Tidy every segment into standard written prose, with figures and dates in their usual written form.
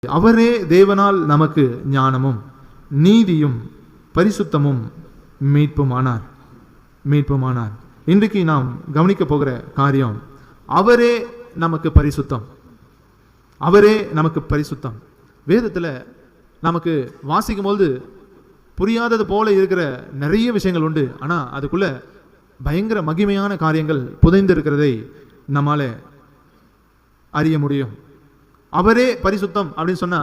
அவரே தேவனால் நமக்கு ஞானமும் நீதியும் பரிசுத்தமும் மீட்புமானார். இன்றைக்கு நாம் கவனிக்க போகிற காரியம், அவரே நமக்கு பரிசுத்தம். அவரே நமக்கு பரிசுத்தம். வேதத்தில் நமக்கு வாசிக்கும் போது புரியாதது போல இருக்கிற நிறைய விஷயங்கள் உண்டு. ஆனால் அதுக்குள்ள பயங்கர மகிமையான காரியங்கள் புதைந்திருக்கிறதை நம்மால அறிய முடியும். அவரே பரிசுத்தம் அப்படின்னு சொன்னா,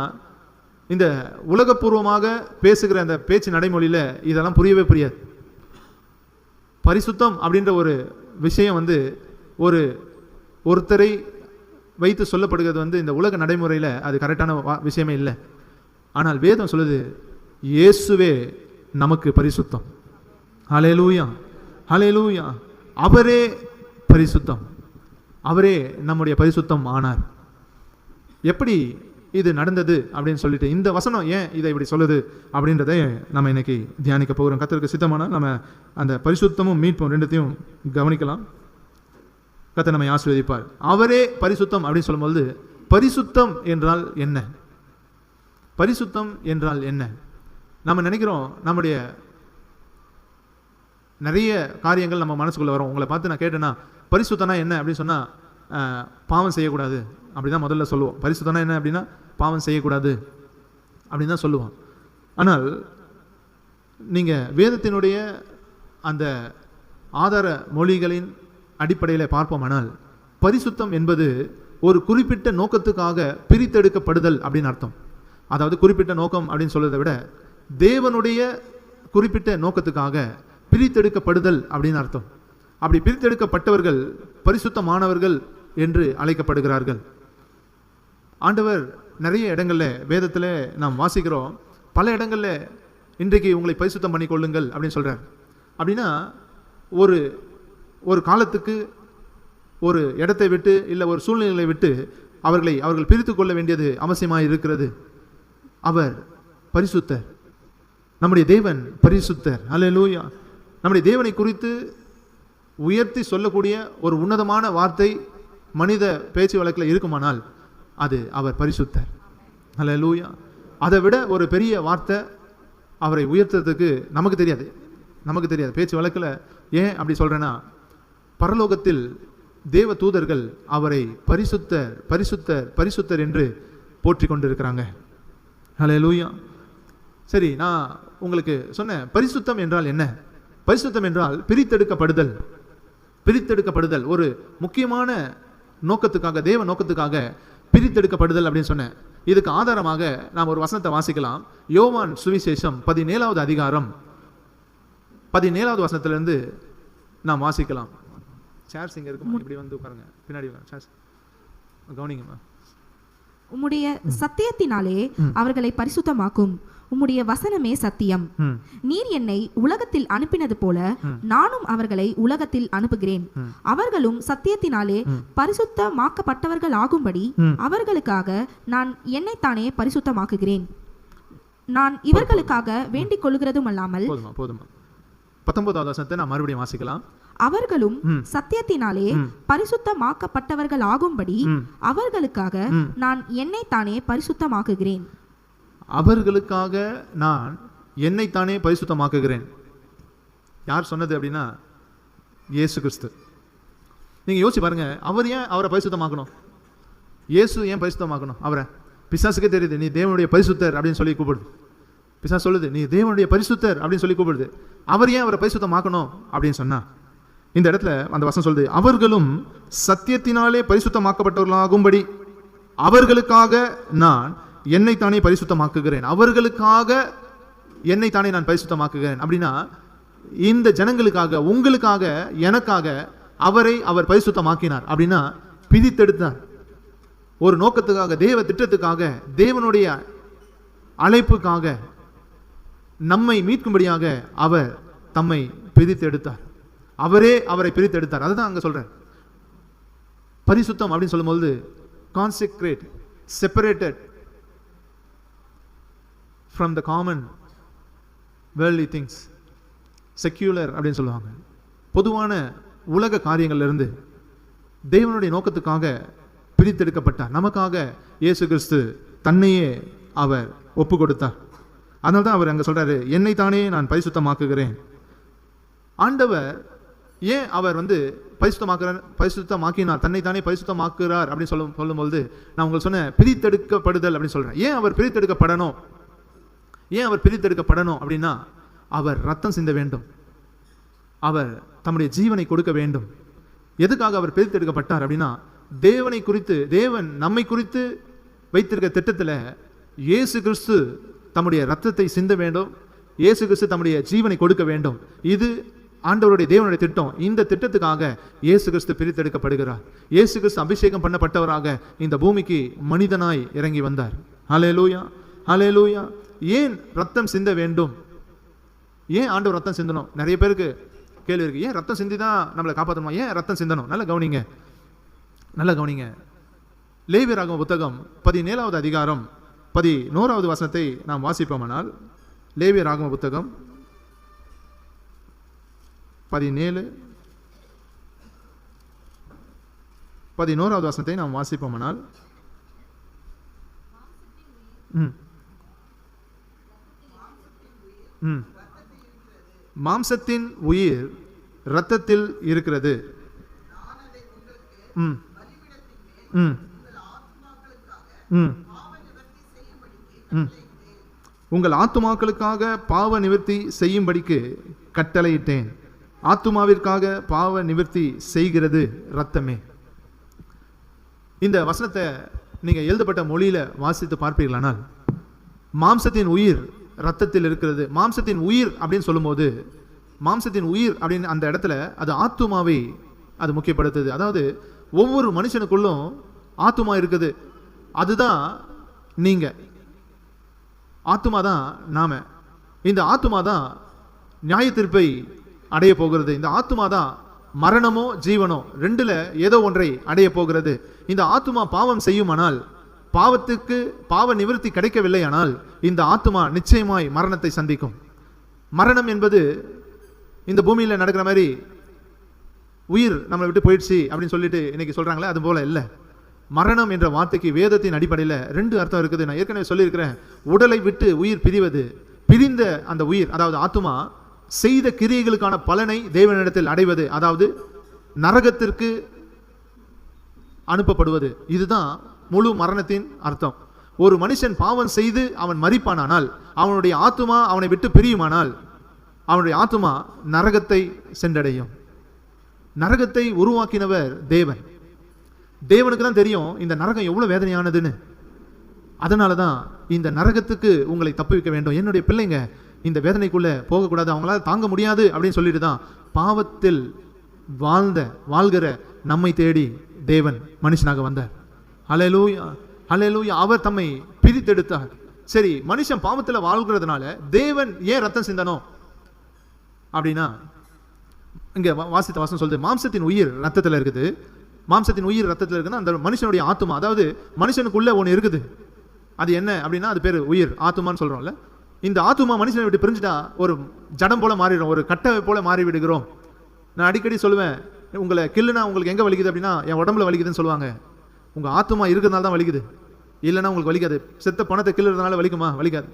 இந்த உலகப்பூர்வமாக பேசுகிற அந்த பேச்சு நடைமொழியில இதெல்லாம் புரியவே புரியாது. பரிசுத்தம் அப்படின்ற ஒரு விஷயம் ஒருத்தரை வைத்து சொல்லப்படுகிறது இந்த உலக நடைமுறையில் அது கரெக்டான விஷயமே இல்லை. ஆனால் வேதம் சொல்லுது, இயேசுவே நமக்கு பரிசுத்தம். ஹல்லேலூயா, ஹல்லேலூயா. அவரே பரிசுத்தம். அவரே நம்முடைய பரிசுத்தம் ஆனார். எப்படி இது நடந்தது அப்படின்னு சொல்லிட்டு இந்த வசனம் ஏன் இதை இப்படி சொல்லுது அப்படின்றத நம்ம இன்னைக்கு தியானிக்க போகிறோம். கர்த்தருக்கு சித்தமான நம்ம அந்த பரிசுத்தமும் மீட்பும் ரெண்டுத்தையும் கவனிக்கலாம். கர்த்தர் நம்மை ஆசீர்வதிப்பார். அவரே பரிசுத்தம் அப்படின்னு சொல்லும்போது, பரிசுத்தம் என்றால் என்ன? பரிசுத்தம் என்றால் என்ன? நம்ம நினைக்கிறோம், நம்முடைய நிறைய காரியங்கள் நம்ம மனசுக்குள்ள வரும். உங்களை பார்த்து நான் கேட்டேன்னா, பரிசுத்தனா என்ன அப்படின்னு சொன்னா, பாவம் செய்யக்கூடாது அப்படிதான் முதல்ல சொல்லுவோம். பரிசுத்தனா என்ன அப்படின்னா, பாவம் செய்யக்கூடாது அப்படின்னு தான் சொல்லுவோம். ஆனால் நீங்க வேதத்தினுடைய அந்த ஆதார மொழிகளின் அடிப்படையில் பார்ப்போமானால், பரிசுத்தம் என்பது ஒரு குறிப்பிட்ட நோக்கத்துக்காக பிரித்தெடுக்கப்படுதல் அப்படின்னு அர்த்தம். அதாவது குறிப்பிட்ட நோக்கம் அப்படின்னு சொல்றதை விட தேவனுடைய குறிப்பிட்ட நோக்கத்துக்காக பிரித்தெடுக்கப்படுதல் அப்படின்னு அர்த்தம். அப்படி பிரித்தெடுக்கப்பட்டவர்கள் பரிசுத்தமானவர்கள் என்று அழைக்கப்படுகிறார்கள். ஆண்டவர் நிறைய இடங்கள்ல வேதத்தில் நாம் வாசிக்கிறோம். பல இடங்கள்ல இன்றைக்கு உங்களை பரிசுத்தம் பண்ணி கொள்ளுங்கள் அப்படின்னு சொல்றார். அப்படின்னா ஒரு காலத்துக்கு ஒரு இடத்தை விட்டு இல்லை ஒரு சூழ்நிலையை விட்டு அவர்கள் பிரித்து கொள்ள வேண்டியது அவசியமாக இருக்கிறது. அவர் பரிசுத்தர். நம்முடைய தேவன் பரிசுத்தர். அல்லேலூயா. நம்முடைய தேவனை குறித்து உயர்த்தி சொல்லக்கூடிய ஒரு உன்னதமான வார்த்தை மனித பேச்சு வழக்கில் இருக்குமானால் அது அவர் பரிசுத்தர். அல்லேலூயா. அதை விட ஒரு பெரிய வார்த்தை அவரை உயர்த்துறதுக்கு நமக்கு தெரியாது. பேச்சு வழக்கில் ஏன் அப்படி சொல்றேன்னா, பரலோகத்தில் தேவ தூதர்கள் அவரை பரிசுத்தர் பரிசுத்தர் பரிசுத்தர் என்று போற்றி கொண்டிருக்கிறாங்க. ஹல்லேலூயா. சரி, நான் உங்களுக்கு சொன்ன பரிசுத்தம் என்றால் என்ன? பரிசுத்தம் என்றால் பிரித்தெடுக்கப்படுதல். ஒரு முக்கியமான நோக்கத்துக்காக, தேவ நோக்கத்துக்காக பிரித்தெடுக்கப்படுதல் அப்படின்னு சொன்னேன். இதுக்கு ஆதாரமாக நாம் ஒரு வசனத்தை வாசிக்கலாம். யோவான் சுவிசேஷம் 17வது அதிகாரம் 17வது வசனத்திலிருந்து நாம் வாசிக்கலாம். சேர்ஸ் இங்க இருக்குமா? இப்படி வந்து உட்காருங்க, பின்னாடி சேர்ஸ் கவனிங்கம்மா. உம்முடைய சத்தியத்தினாலே அவர்களை பரிசுத்தமாக்கும். உம்முடைய வசனமே சத்தியம். நீர் என்னை உலகத்தில் அனுப்பினது போல நானும் அவர்களை உலகத்தில் அனுப்புகிறேன். அவர்களும் சத்தியத்தினாலே பரிசுத்தமாக்கப்பட்டவர்கள் ஆகும்படி அவர்களுக்காக நான் என்னைத்தானே பரிசுத்தமாக்குகிறேன். நான் இவர்களுக்காக வேண்டிக் கொள்கிறதும் அல்லாமல். 19வது வசனத்தை நான் மறுபடியும் வாசிக்கலாம். அவர்களும் சத்தியத்தினாலே பரிசுத்தமாக்கப்பட்டவர்கள் ஆகும்படி அவர்களுக்காக நான் என்னைத்தானே பரிசுத்தமாக்குகிறேன். அவர்களுக்காக நான் என்னைத்தானே பரிசுத்தமாக்குகிறேன். யார் சொன்னது அப்படின்னா, இயேசு கிறிஸ்து. நீங்க யோசிச்சு பாருங்க, அவர் ஏன் அவரை பரிசுத்தமாக்கணும்? இயேசு ஏன் பரிசுத்தமாக்கணும் அவரை? பிசாசுக்கே தெரியுது, நீ தேவனுடைய பரிசுத்தர் அப்படின்னு சொல்லி கூப்பிடுது. பிசாசு சொல்லுது, நீ தேவனுடைய பரிசுத்தர் அப்படின்னு சொல்லி கூப்பிடுது. அவர் ஏன் அவரை பரிசுத்தமாக்கணும் அப்படின்னு சொன்னா, இந்த இடத்துல அந்த வசனம் சொல்லுது, அவர்களும் சத்தியத்தினாலே பரிசுத்தமாக்கப்பட்டவர்களாகும்படி அவர்களுக்காக நான் என்னைத்தானே பரிசுத்தமாக்குகிறேன். அவர்களுக்காக என்னைத்தானே நான் பரிசுத்தமாக்குகிறேன் அப்படின்னா, இந்த ஜனங்களுக்காக, உங்களுக்காக, எனக்காக அவர் பரிசுத்தமாக்கினார். அப்படின்னா பிரித்தெடுத்தார். ஒரு நோக்கத்துக்காக, தேவ திட்டத்துக்காக, தேவனுடைய அழைப்புக்காக, நம்மை மீட்கும்படியாக அவர் தம்மை பிரித்தெடுத்தார். அவரே அவரை பிரித்தெடுத்தார். அதுதான் அங்க சொல்றார். பரிசுத்தம் அப்படின்னு சொல்லும்போது consecrate, separated from the common worldly things, secular அப்படின்னு சொல்லுவாங்க. பொதுவான உலக காரியங்கள்ல இருந்து தேவனுடைய நோக்கத்துக்காக பிரித்தெடுக்கப்பட்டார். நமக்காக இயேசு கிறிஸ்து தன்னையே அவர் ஒப்பு கொடுத்தார். அதனால தான் அவர் அங்கே சொல்றாரு, என்னை தானே நான் பரிசுத்தமாக்குகிறேன். ஆண்டவர் ஏன் அவர் பரிசுத்தமாக்கினார், தன்னை தானே பரிசுத்தமாக்குறார் அப்படின்னு சொல்லும்போது நான் உங்களுக்கு சொன்ன பிரித்தெடுக்கப்படுதல் அப்படின்னு சொல்றேன். ஏன் அவர் பிரித்தெடுக்கப்படணும் அப்படின்னா, அவர் ரத்தம் சிந்த வேண்டும், அவர் தம்முடைய ஜீவனை கொடுக்க வேண்டும். எதுக்காக அவர் பிரித்தெடுக்கப்பட்டார் அப்படின்னா, தேவன் நம்மை குறித்து வைத்திருக்க திட்டத்தில் இயேசு கிறிஸ்து தம்முடைய ரத்தத்தை சிந்த வேண்டும், இயேசு கிறிஸ்து தம்முடைய ஜீவனை கொடுக்க வேண்டும். இது ஆண்டவருடைய தேவனுடைய திட்டம். இந்த திட்டத்துக்காக இயேசு கிறிஸ்து பிரித்தெடுக்கப்படுகிறார். இயேசு கிறிஸ்து அபிஷேகம் பண்ணப்பட்டவராக இந்த பூமிக்கு மனிதனாய் இறங்கி வந்தார். ஹல்லேலூயா, ஹல்லேலூயா. ஏன் ரத்தம் சிந்த வேண்டும்? ஏன் ஆண்டவர் ரத்தம் சிந்தணும்? நிறைய பேருக்கு கேள்வி இருக்கு. ஏன் ரத்தம் சிந்தி தான் நம்மளை காப்பாற்றணுமா? ஏன் ரத்தம் சிந்தணும்? நல்ல கவனிங்க. லேவியராகம புத்தகம் 17வது அதிகாரம் 11வது வசனத்தை நாம் வாசிப்போமானால், லேவியராகம புத்தகம் 11வது வசனத்தை நாம் வாசிப்போமானால், மாம்சத்தின் உயிர் இரத்தத்தில் இருக்கிறது. உங்கள் ஆத்துமாக்களுக்காக பாவ நிவர்த்தி செய்யும்படிக்கு கட்டளையிட்டேன். ஆத்துமாவிற்காக பாவ நிவர்த்தி செய்கிறது இரத்தமே. இந்த வசனத்தை நீங்க எழுதப்பட்ட மொழியில வாசித்து பார்ப்பீர்களானால், மாம்சத்தின் உயிர் இரத்தத்தில் இருக்கிறது. மாம்சத்தின் உயிர் அப்படின்னு சொல்லும்போது, மாம்சத்தின் உயிர் அப்படின்னு அந்த இடத்துல அது ஆத்துமாவை அது முக்கியப்படுத்துது. அதாவது ஒவ்வொரு மனுஷனுக்குள்ளும் ஆத்துமா இருக்குது. அதுதான் நீங்க, ஆத்துமா தான் நாம. இந்த ஆத்துமா தான் நியாய தீர்ப்பை அடைய போகிறது. இந்த ஆத்துமா தான் மரணமோ ஜீவனோ ரெண்டுல ஏதோ ஒன்றை அடைய போகிறது. இந்த ஆத்துமா பாவம் செய்யுமானால், பாவத்துக்கு பாவ நிவர்த்தி கிடைக்கவில்லை ஆனால், இந்த ஆத்துமா நிச்சயமாய் மரணத்தை சந்திக்கும். மரணம் என்பது இந்த பூமியில் நடக்கிற மாதிரி உயிர் நம்மளை விட்டு போயிடுச்சு அப்படின்னு சொல்லிட்டு இன்னைக்கு சொல்றாங்களே, அது போல இல்லை. மரணம் என்ற வார்த்தைக்கு வேதத்தின் அடிப்படையில் 2 அர்த்தம் இருக்குது. நான் ஏற்கனவே சொல்லியிருக்கிறேன். உடலை விட்டு உயிர் பிரிவது, பிரிந்த அந்த உயிர் அதாவது ஆத்துமா செய்த கிரியைகளுக்கான பலனை தேவனிடத்தில் அடைவது, அதாவது நரகத்திற்கு அனுப்பப்படுவது. இதுதான் முழு மரணத்தின் அர்த்தம். ஒரு மனுஷன் பாவம் செய்து அவன் மரிப்பானால், அவனுடைய ஆத்துமா அவனை விட்டு பிரியுமானால், அவனுடைய ஆத்துமா நரகத்தை சென்றடையும். நரகத்தை உருவாக்கினவர் தேவன். தேவனுக்கு தான் தெரியும் இந்த நரகம் எவ்வளவு வேதனையானதுன்னு. அதனால தான் இந்த நரகத்துக்கு உங்களை தப்புவிக்க வேண்டும். என்னுடைய பிள்ளைங்க இந்த வேதனைக்குள்ள போகக்கூடாது, அவங்களால தாங்க முடியாது அப்படின்னு சொல்லிட்டு தான் பாவத்தில் வாழ்கிற நம்மை தேடி தேவன் மனுஷனாக வந்தார். ஹல்லேலூயா, ஹல்லேலூயா. அவர் தம்மை பிரித்தெடுத்தார். சரி, மனுஷன் பாவத்தில் வாழ்கிறதுனால தேவன் ஏன் ரத்தம் சிந்தணும் அப்படின்னா, இங்க வாசித்த வாசம் சொல்லுது, மாம்சத்தின் உயிர் ரத்தத்தில் இருக்குது. மாம்சத்தின் உயிர் ரத்தத்தில் இருக்குன்னா அந்த மனுஷனுடைய ஆத்துமா, அதாவது மனுஷனுக்குள்ள ஒன்று இருக்குது. அது என்ன அப்படின்னா, அது பேர் உயிர், ஆத்துமான்னு சொல்றோம்ல. இந்த ஆத்துமா மனுஷனை விட்டு பிரிஞ்சுட்டா ஒரு ஜடம் போல மாறிடும், ஒரு கட்டை போல மாறி விடுகிறோம். நான் அடிக்கடி சொல்லுவேன், உங்களை கில்லுனா உங்களுக்கு எங்க வலிக்குது அப்படின்னா, என் உடம்புல வலிக்குதுன்னு சொல்லுவாங்க. உங்க ஆத்துமா இருக்கிறதுனால தான் வலிக்குது, இல்லைன்னா உங்களுக்கு வலிக்காது. செத்த பணத்தை கில்லுறதுனால வலிக்குமா? வலிக்காது.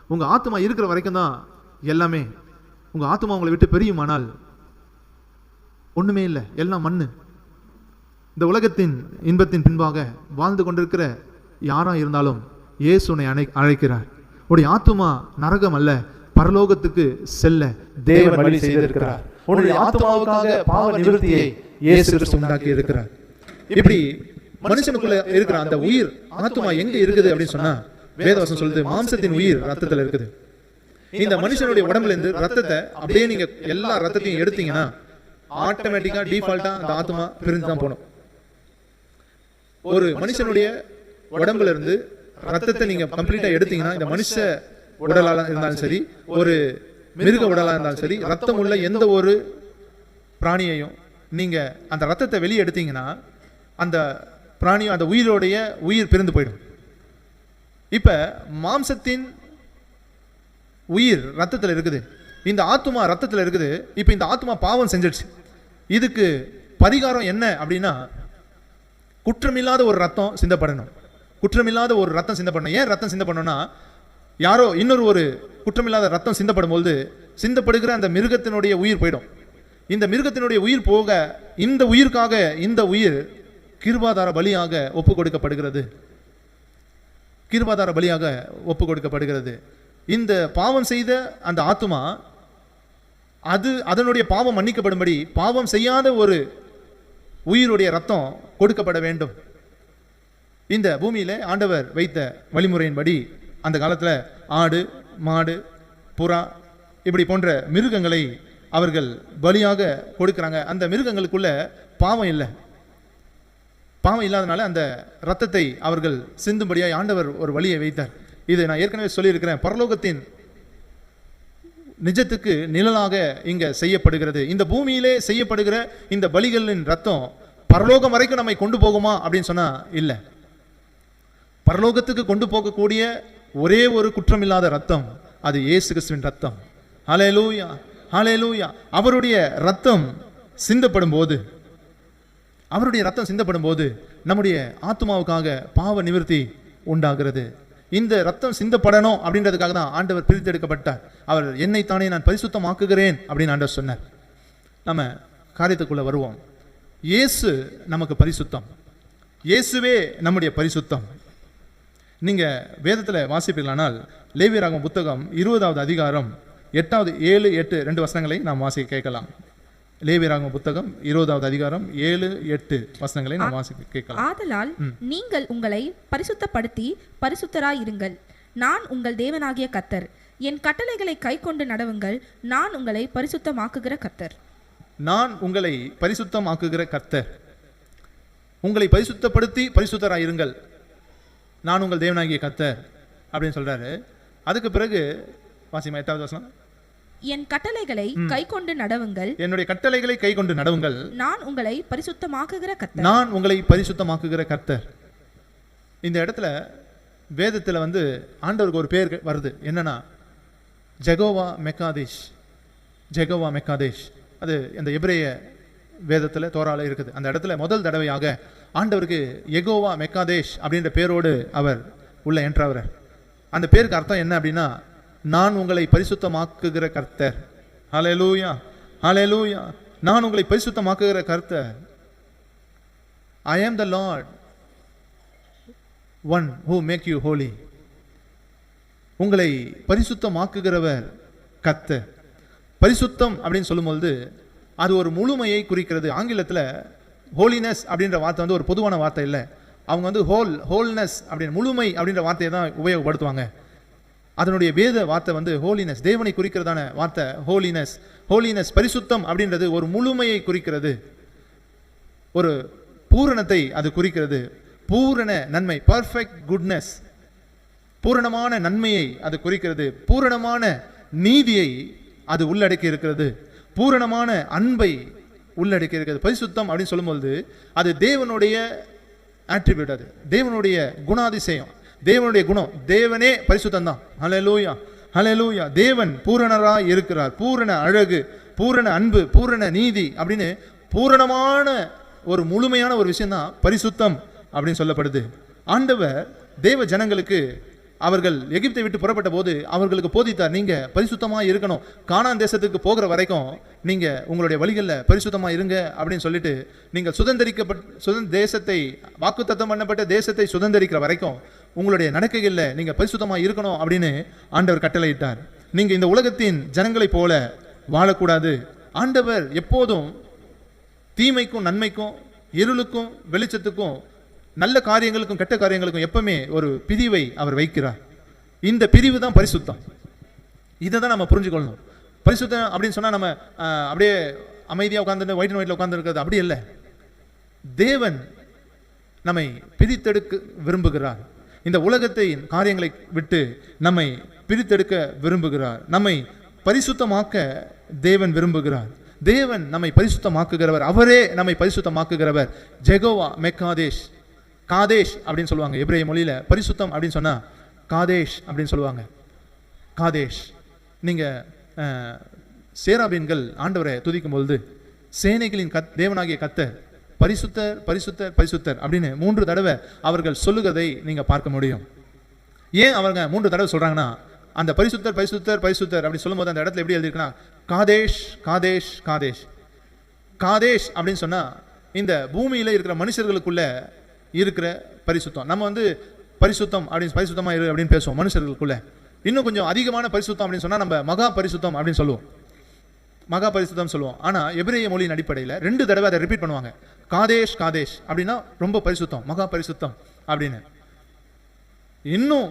உங்க ஆத்துமா இருக்கிற வரைக்கும் தான் எல்லாமே. உங்க ஆத்துமா உங்களை விட்டு பிரியுமானால் ஒண்ணுமே இல்லை, எல்லாம் மண்ணு. இந்த உலகத்தின் இன்பத்தின் பின்பாக வாழ்ந்து கொண்டிருக்கிற யாரா இருந்தாலும் இயேசு உன்னை அழைக்கிறார். உன்னுடைய ஆத்துமா நரகம் அல்ல, பரலோகத்துக்கு செல்ல தேவன் வழி செய்திருக்கிறார். உன்னுடைய ஆத்துமாவுக்காக பாவ நிவர்த்தியை இயேசு கிறிஸ்து உண்டாக்கி இருக்கிறார். இப்படி மனுஷனுக்குள்ள இருக்கிற அந்த உயிர் ஆத்துமா எங்க இருக்குது அப்படின்னு சொன்னா, வேதவசனம் சொல்லுது, மாம்சத்தின் உயிர் ரத்தத்துல இருக்குது. இந்த மனுஷனுடைய உடம்புல இருந்து ரத்தத்தை அப்படியே நீங்க எல்லா ரத்தத்தையும் எடுத்தீங்கன்னா ஆட்டோமேட்டிக்கா டிஃபால்ட்டா அந்த ஆத்துமா பிரிந்து தான் போகணும். ஒரு மனுஷனுடைய உடம்புல இருந்து ரத்தத்தை நீங்க கம்ப்ளீட்டா எடுத்தீங்கன்னா, இந்த மனுஷ உடலாக இருந்தாலும் சரி, ஒரு மிருக உடலாக இருந்தாலும் சரி, ரத்தம் உள்ள எந்த ஒரு பிராணியையும் நீங்க அந்த ரத்தத்தை வெளியே எடுத்தீங்கன்னா அந்த பிராணியும் அந்த உயிரோடைய உயிர் பிரிந்து போயிடும். இப்ப மாம்சத்தின் உயிர் ரத்தத்தில் இருக்குது, இந்த ஆத்துமா ரத்தத்தில் இருக்குது. இப்ப இந்த ஆத்துமா பாவம் செஞ்சிடுச்சு. இதுக்கு பரிகாரம் என்ன அப்படின்னா, குற்றமில்லாத ஒரு ரத்தம் சிந்தப்படணும். குற்றமில்லாத ஒரு ரத்தம் சிந்தப்படணும். ஏன் ரத்தம் சிந்தப்படணும்னா, யாரோ ஒரு குற்றமில்லாத ரத்தம் சிந்தப்படும்போது சிந்தப்படுகிற அந்த மிருகத்தினுடைய உயிர் போயிடும். இந்த மிருகத்தினுடைய உயிர் போக இந்த உயிருக்காக இந்த உயிர் கிருபாதார பலியாக ஒப்பு கொடுக்கப்படுகிறது. கிருபாதார பலியாக ஒப்பு கொடுக்கப்படுகிறது. இந்த பாவம் செய்த அந்த ஆத்துமா அதனுடைய பாவம் மன்னிக்கப்படும்படி பாவம் செய்யாத ஒரு உயிருடைய ரத்தம் கொடுக்கப்பட வேண்டும். இந்த பூமியில ஆண்டவர் வைத்த வழிமுறையின்படி அந்த காலத்தில் ஆடு, மாடு, புறா இப்படி போன்ற மிருகங்களை அவர்கள் பலியாக கொடுக்கிறாங்க. அந்த மிருகங்களுக்குள்ள பாவம் இல்லை. பாவம் இல்லாதனால அந்த ரத்தத்தை அவர்கள் சிந்தும்படியாக ஆண்டவர் ஒரு வழியை வைத்தார். இது நான் ஏற்கனவே சொல்லியிருக்கிறேன். பரலோகத்தின் நிஜத்துக்கு நிழலாக இங்க செய்யப்படுகிறது. இந்த பூமியிலே செய்யப்படுகிற இந்த பலிகளின் ரத்தம் பரலோகம் வரைக்கும் நம்மை கொண்டு போகுமா அப்படின்னு சொன்னா இல்லை. பரலோகத்துக்கு கொண்டு போகக்கூடிய ஒரே ஒரு குற்றமில்லாத ரத்தம் அது இயேசு கிறிஸ்துவின் ரத்தம். ஹல்லேலூயா, ஹல்லேலூயா. அவருடைய ரத்தம் சிந்தப்படும் போது நம்முடைய ஆத்மாவுக்காக பாவ நிவர்த்தி உண்டாகிறது. இந்த ரத்தம் சிந்தப்படணும் அப்படின்றதுக்காக தான் ஆண்டவர் பிரித்தெடுக்கப்பட்டார். அவர் என்னைத்தானே நான் பரிசுத்தமாக்குகிறேன் அப்படின்னு ஆண்டவர் சொன்னார். நம்ம காரியத்துக்குள்ள வருவோம். இயேசு நமக்கு பரிசுத்தம். இயேசுவே நம்முடைய பரிசுத்தம். நீங்க வேதத்துல வாசிப்பீர்களானால் லேவியராகமம் புத்தகம் 20வது அதிகாரம் 8, 7, 8 2 வசனங்களை நாம் வாசிக்க கேட்கலாம். லேவியராகமம் புத்தகம் 20வது அதிகாரம் 7, 8 வசனங்களை நாம் வாசிக்க கேட்கலாம். ஆதலால் நீங்கள் உங்களை பரிசுத்தப்படுத்தி பரிசுத்தராயிருங்கள். நான் உங்கள் தேவனாகிய கர்த்தர். என் கட்டளைகளை கைக்கொண்டு நடவுங்கள். நான் உங்களை பரிசுத்தமாக்குகிற கர்த்தர். நான் உங்களை பரிசுத்தமாக்குகிற கர்த்தர். உங்களை பரிசுத்தப்படுத்தி பரிசுத்தராயிருங்கள். நான் உங்கள் தேவனாகிய கர்த்தர் அப்படின்னு சொல்றாரு. அதுக்கு பிறகு வாசிமா 8வது வசனம். என் கட்டளைகளை கைக்கொண்டு நடவுங்கள். என்னுடைய கட்டளைகளை கைக்கொண்டு நடவுங்கள். நான் உங்களை பரிசுத்தமாக்குகிற கர்த்தர். நான் உங்களை பரிசுத்தமாக்குகிற கர்த்தர். இந்த இடத்துல வேதத்துல ஆண்டவருக்கு ஒரு பேர் வருது. என்னன்னா ஜெகோவா மெக்காதேஷ். ஜெகோவா மெக்காதேஷ். அது இந்த எபிரேய வேதத்துல தோரால இருக்குது. அந்த இடத்துல முதல் தடவையாக ஆண்டவருக்கு யெகோவா மெக்காதேஷ் அப்படின்ற பேரோடு அவர் உள்ள என்ட்ராகிறார். அந்த பேருக்கு அர்த்தம் என்ன அப்படின்னா, நான் உங்களை பரிசுத்தமாக்குகிற கர்த்தர். ஹல்லேலூயா, ஹல்லேலூயா. நான் உங்களை பரிசுத்தமாக்குகிற கர்த்தர். I am the Lord, one who make you holy. உங்களை பரிசுத்தமாக்குகிறவர் கர்த்தர். பரிசுத்தம் அப்படின்னு சொல்லும்போது அது ஒரு முழுமையை குறிக்கிறது. ஆங்கிலத்தில் ஹோலினஸ் அப்படின்ற வார்த்தை ஒரு பொதுவான வார்த்தை இல்லை. அவங்க ஹோல்னஸ் அப்படின்னு முழுமை அப்படின்ற வார்த்தையை தான் உபயோகப்படுத்துவாங்க. அதனுடைய வேத வார்த்தை ஹோலினஸ், தேவனை குறிக்கிறதான வார்த்தை ஹோலினஸ். ஹோலினஸ் பரிசுத்தம் அப்படின்றது ஒரு முழுமையை குறிக்கிறது, ஒரு பூரணத்தை அது குறிக்கிறது. பூரண நன்மை, பர்ஃபெக்ட் குட்னஸ், பூரணமான நன்மையை அது குறிக்கிறது. பூரணமான நீதியை அது உள்ளடக்கி இருக்கிறது. பூரணமான அன்பை உள்ளடக்கி இருக்கிறது. பரிசுத்தம் அப்படின்னு சொல்லும்போது அது தேவனுடைய ஆட்ரிபியூட், அது தேவனுடைய குணாதிசயம், தேவனுடைய குணம். தேவனே பரிசுத்தம் தான். ஹல்லேலூயா, ஹல்லேலூயா. தேவன் பூரணராய் இருக்கிறார். பூரண அழகு, பூரண அன்பு, பூரண நீதி அப்படின்னு பூரணமான ஒரு முழுமையான ஒரு விஷயம் தான் பரிசுத்தம் அப்படின்னு சொல்லப்படுது. ஆண்டவர் தேவ ஜனங்களுக்கு அவர்கள் எகிப்தை விட்டு புறப்பட்ட போது அவர்களுக்கு போதித்தார், நீங்க பரிசுத்தமா இருக்கணும். கானான் தேசத்துக்கு போகிற வரைக்கும் நீங்க உங்களுடைய வழிகளில் பரிசுத்தமா இருங்க அப்படின்னு சொல்லிட்டு, நீங்கள் தேசத்தை, வாக்குத்தத்தம் பண்ணப்பட்ட தேசத்தை சுதந்திரிக்கிற வரைக்கும் உங்களுடைய நடக்கைகளில் நீங்க பரிசுத்தமா இருக்கணும் அப்படின்னு ஆண்டவர் கட்டளையிட்டார். நீங்க இந்த உலகத்தின் ஜனங்களைப் போல வாழக்கூடாது. ஆண்டவர் எப்போதும் தீமைக்கும் நன்மைக்கும், இருளுக்கும் வெளிச்சத்துக்கும், நல்ல காரியங்களுக்கும் கெட்ட காரியங்களுக்கும் எப்பவுமே ஒரு பிரிவை அவர் வைக்கிறார். இந்த பிரிவு தான் பரிசுத்தம். இதை தான் நம்ம புரிஞ்சுக்கொள்ளணும். பரிசுத்தம் அப்படின்னு சொன்னா நம்ம அப்படியே அமைதியா உட்கார்ந்து ஒயிட் அண்ட் ஒயிட்ல உட்கார்ந்து இருக்கிறது அப்படி இல்லை. தேவன் நம்மை பிரித்தெடுக்க விரும்புகிறார். இந்த உலகத்தின் காரியங்களை விட்டு நம்மை பிரித்தெடுக்க விரும்புகிறார். நம்மை பரிசுத்தமாக்க தேவன் விரும்புகிறார். தேவன் நம்மை பரிசுத்தமாக்குகிறவர். அவரே நம்மை பரிசுத்தமாக்குகிறவர். ஜெகோவா மெக்காதேஷ். காதேஷ் அப்படின்னு சொல்லுவாங்க எபிரேய மொழியில. பரிசுத்தம் அப்படின்னு சொன்னா காதேஷ் அப்படின்னு சொல்லுவாங்க. காதேஷ். நீங்க சேராபீன்கள் ஆண்டவரை துதிக்கும் பொழுது சேனைகளின் தேவனாகிய கர்த்தர் பரிசுத்தர் பரிசுத்தர் பரிசுத்தர் அப்படின்னு 3 தடவை அவர்கள் சொல்லுகிறதை நீங்க பார்க்க முடியும். ஏன் அவங்க 3 தடவை சொல்றாங்கன்னா, அந்த பரிசுத்தர் பரிசுத்தர் பரிசுத்தர் அப்படி சொல்லும்போது அந்த இடத்துல எப்படி எழுதிருக்குன்னா, காதேஷ் காதேஷ் காதேஷ். காதேஷ் அப்படின்னு சொன்னா இந்த பூமியில இருக்கிற மனுஷர்களுக்குள்ள இருக்கிற பரிசுத்தம். நம்ம வந்து பரிசுத்தம் அப்படின்னு பரிசுத்தமா இரு அப்படின்னு பேசுவோம் மனுஷர்களுக்குள்ள. இன்னும் கொஞ்சம் அதிகமான பரிசுத்தம் அப்படின்னு சொன்னா நம்ம மகா பரிசுத்தம் அப்படின்னு சொல்லுவோம், மகா பரிசுத்தம் சொல்லுவோம். ஆனா எபிரேய மொழியின் அடிப்படையில் 2 தடவை அதை ரிப்பீட் பண்ணுவாங்க. காதேஷ் காதேஷ் அப்படின்னா ரொம்ப பரிசுத்தம், மகா பரிசுத்தம் அப்படின்னு. இன்னும்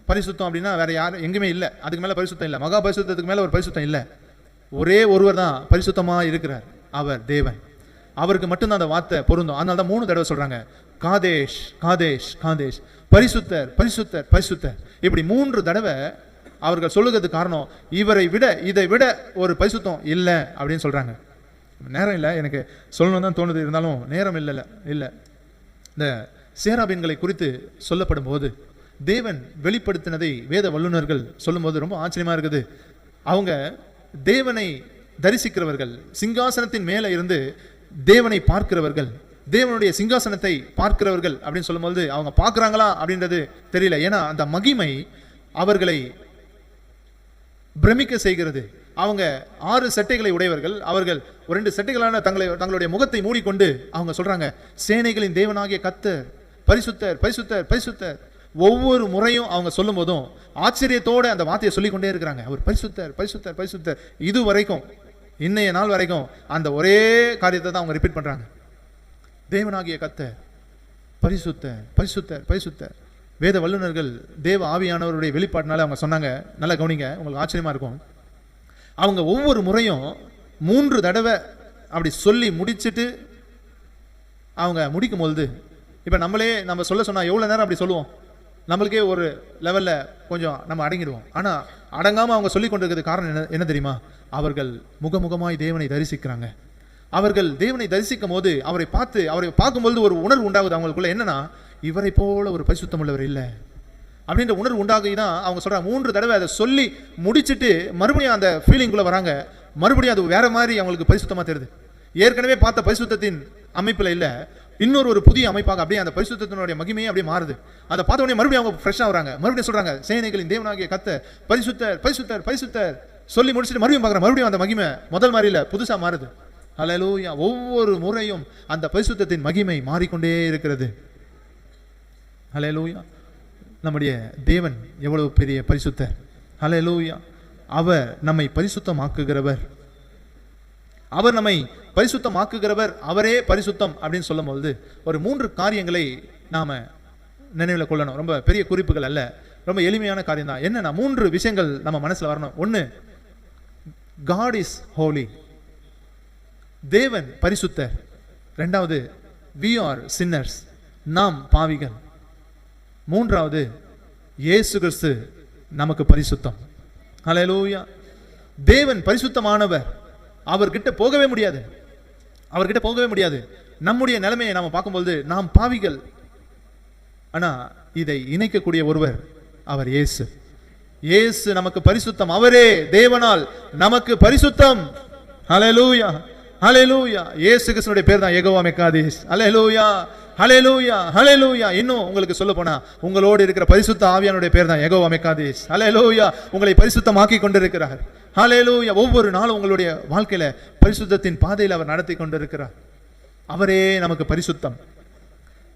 பரிசுத்தம் அப்படின்னா வேற யாரும் எங்குமே இல்லை, அதுக்கு மேல பரிசுத்தம் இல்லை. மகா பரிசுத்தத்துக்கு மேல ஒரு பரிசுத்தம் இல்லை. ஒரே ஒருவர் தான் பரிசுத்தமா இருக்கிறார், அவர் தேவன். அவருக்கு மட்டும்தான் அந்த வார்த்தை பொருந்தும். அதனால தான் 3 தடவை சொல்றாங்க, காதேஷ் காதேஷ் காதேஷ், பரிசுத்தர் பரிசுத்தர் பரிசுத்தர். இப்படி 3 தடவை அவர்கள் சொல்லுகிறதுக்கு காரணம், இவரை விட இதை விட ஒரு பரிசுத்தம் இல்லை அப்படின்னு சொல்றாங்க. நேரம் இல்லை, எனக்கு சொல்லணும் தான் தோணுது, இருந்தாலும் நேரம் இல்லை. இந்த சேராபீன்களை குறித்து சொல்லப்படும் போது தேவன் வெளிப்படுத்தினதை வேத வல்லுநர்கள் சொல்லும்போது ரொம்ப ஆச்சரியமா இருக்குது. அவங்க தேவனை தரிசிக்கிறவர்கள், சிங்காசனத்தின் மேலே இருந்து தேவனை பார்க்கிறவர்கள், தேவனுடைய சிங்காசனத்தை பார்க்கிறவர்கள் அப்படின்னு சொல்லும்போது அவங்க பார்க்குறாங்களா அப்படின்றது தெரியல. ஏன்னா அந்த மகிமை அவர்களை பிரமிக்க செய்கிறது. அவங்க 6 சட்டைகளை உடையவர்கள். அவர்கள் 2 சட்டைகளான தங்களுடைய முகத்தை மூடிக்கொண்டு அவங்க சொல்றாங்க, சேனைகளின் தேவனாகிய கர்த்தர் பரிசுத்தர் பரிசுத்தர் பரிசுத்தர். ஒவ்வொரு முறையும் அவங்க சொல்லும் போதும் ஆச்சரியத்தோட அந்த வார்த்தையை சொல்லிக்கொண்டே இருக்கிறாங்க, அவர் பரிசுத்தர் பரிசுத்தர் பரிசுத்தர். இது வரைக்கும், இன்னைய நாள் வரைக்கும் அந்த ஒரே காரியத்தை தான் அவங்க ரிப்பீட் பண்றாங்க, தேவனாகிய கர்த்தர் பரிசுத்தர் பரிசுத்தர் பரிசுத்தர். வேத வல்லுநர்கள் தேவ ஆவியானவருடைய வெளிப்பாட்டினால அவங்க சொன்னாங்க, நல்லா கவனிங்க, உங்களுக்கு ஆச்சரியமா இருக்கும். அவங்க ஒவ்வொரு முறையும் 3 தடவை அப்படி சொல்லி முடிச்சுட்டு அவங்க முடிக்கும் பொழுது, இப்போ நம்ம சொல்ல சொன்னா எவ்வளோ நேரம் அப்படி சொல்லுவோம், நம்மளுக்கே ஒரு லெவலில் கொஞ்சம் நம்ம அடங்கிடுவோம். ஆனால் அடங்காமல் அவங்க சொல்லி கொண்டிருக்கிறது காரணம் என்ன தெரியுமா? அவர்கள் முகமுகமாய் தேவனை தரிசிக்கிறாங்க. அவர்கள் தேவனை தரிசிக்கும் போது அவரை பார்க்கும்பொழுது ஒரு உணர்வு உண்டாகுது அவங்களுக்குள்ள. என்னன்னா, இவரை போல ஒரு பரிசுத்தம் உள்ளவர் இல்லை அப்படின்ற உணர்வு உண்டாகி தான் அவங்க சொல்றாங்க. 3 தடவை அதை சொல்லி முடிச்சுட்டு மறுபடியும் அந்த ஃபீலிங்குள்ள வராங்க. மறுபடியும் அது வேற மாதிரி அவங்களுக்கு பரிசுத்தமா தெரியுது. ஏற்கனவே பார்த்த பரிசுத்தத்தின் அமைப்பில் இல்லை, இன்னொரு புதிய அமைப்பாக அப்படியே அந்த பரிசுத்தத்தினுடைய மகிமையே அப்படியே மாறுது. அதை பார்த்த உடனே மறுபடியும் அவங்க ஃப்ரெஷ்ஷாக வராங்க. மறுபடியும் சொல்றாங்க, சேனைகளின் தேவனாகிய கர்த்தர் பரிசுத்தர் பரிசுத்தர் பரிசுத்தர். சொல்லி முடிச்சுட்டு மறுபடியும் பார்க்குறேன், மறுபடியும் அந்த மகிமை முதல் மாதிரி இல்லை, புதுசா மாறுது. ஹல்லேலூயா. ஒவ்வொரு முறையும் அந்த பரிசுத்தத்தின் மகிமை மாறிக்கொண்டே இருக்கிறது. ஹல்லேலூயா. நம்முடைய தேவன் எவ்வளவு பெரிய பரிசுத்தர். ஹல்லேலூயா. அவர் நம்மை பரிசுத்தமாக்குகிறவர், அவர் நம்மை பரிசுத்தமாக்குகிறவர், அவரே பரிசுத்தம் அப்படின்னு சொல்லும்போது ஒரு 3 காரியங்களை நாம நினைவில் கொள்ளணும். ரொம்ப பெரிய குறிப்புகள் அல்ல, ரொம்ப எளிமையான காரியம் தான். என்னன்னா 3 விஷயங்கள் நம்ம மனசுல வரணும். 1, God is holy, தேவன் பரிசுத்தர். 2வது, we are sinners, நாம் பாவிகள். 3வது, இயேசு கிறிஸ்து நமக்கு பரிசுத்தம். ஹல்லேலூயா. தேவன் பரிசுத்தமானவர், அவர்கிட்ட போகவே முடியாது, அவர்கிட்ட போகவே முடியாது. நம்முடைய நிலைமையை நாம பார்க்கும்போது நாம் பாவிகள். ஆனா இதை இணைக்கக்கூடிய ஒருவர், அவர் இயேசு. இயேசு நமக்கு பரிசுத்தம், அவரே தேவனால் நமக்கு பரிசுத்தம். ஹல்லேலூயா ஹல்லேலூயா. இயேசு கிறிஸ்துவினுடைய பேர் தான் யெகோவா மெக்காதேஷ். ஹல்லேலூயா ஹல்லேலூயா ஹல்லேலூயா. இன்னும் உங்களுக்கு சொல்ல போனா உங்களோடு இருக்கிற பரிசுத்த ஆவியானுடைய பேர் தான் யெகோவா மெக்காதேஷ். ஹல்லேலூயா. உங்களை பரிசுத்தமாக்கி கொண்டிருக்கிறார். ஹல்லேலூயா. ஒவ்வொரு நாளும் உங்களுடைய வாழ்க்கையில பரிசுத்தத்தின் பாதையில் அவர் நடத்தி கொண்டிருக்கிறார். அவரே நமக்கு பரிசுத்தம்.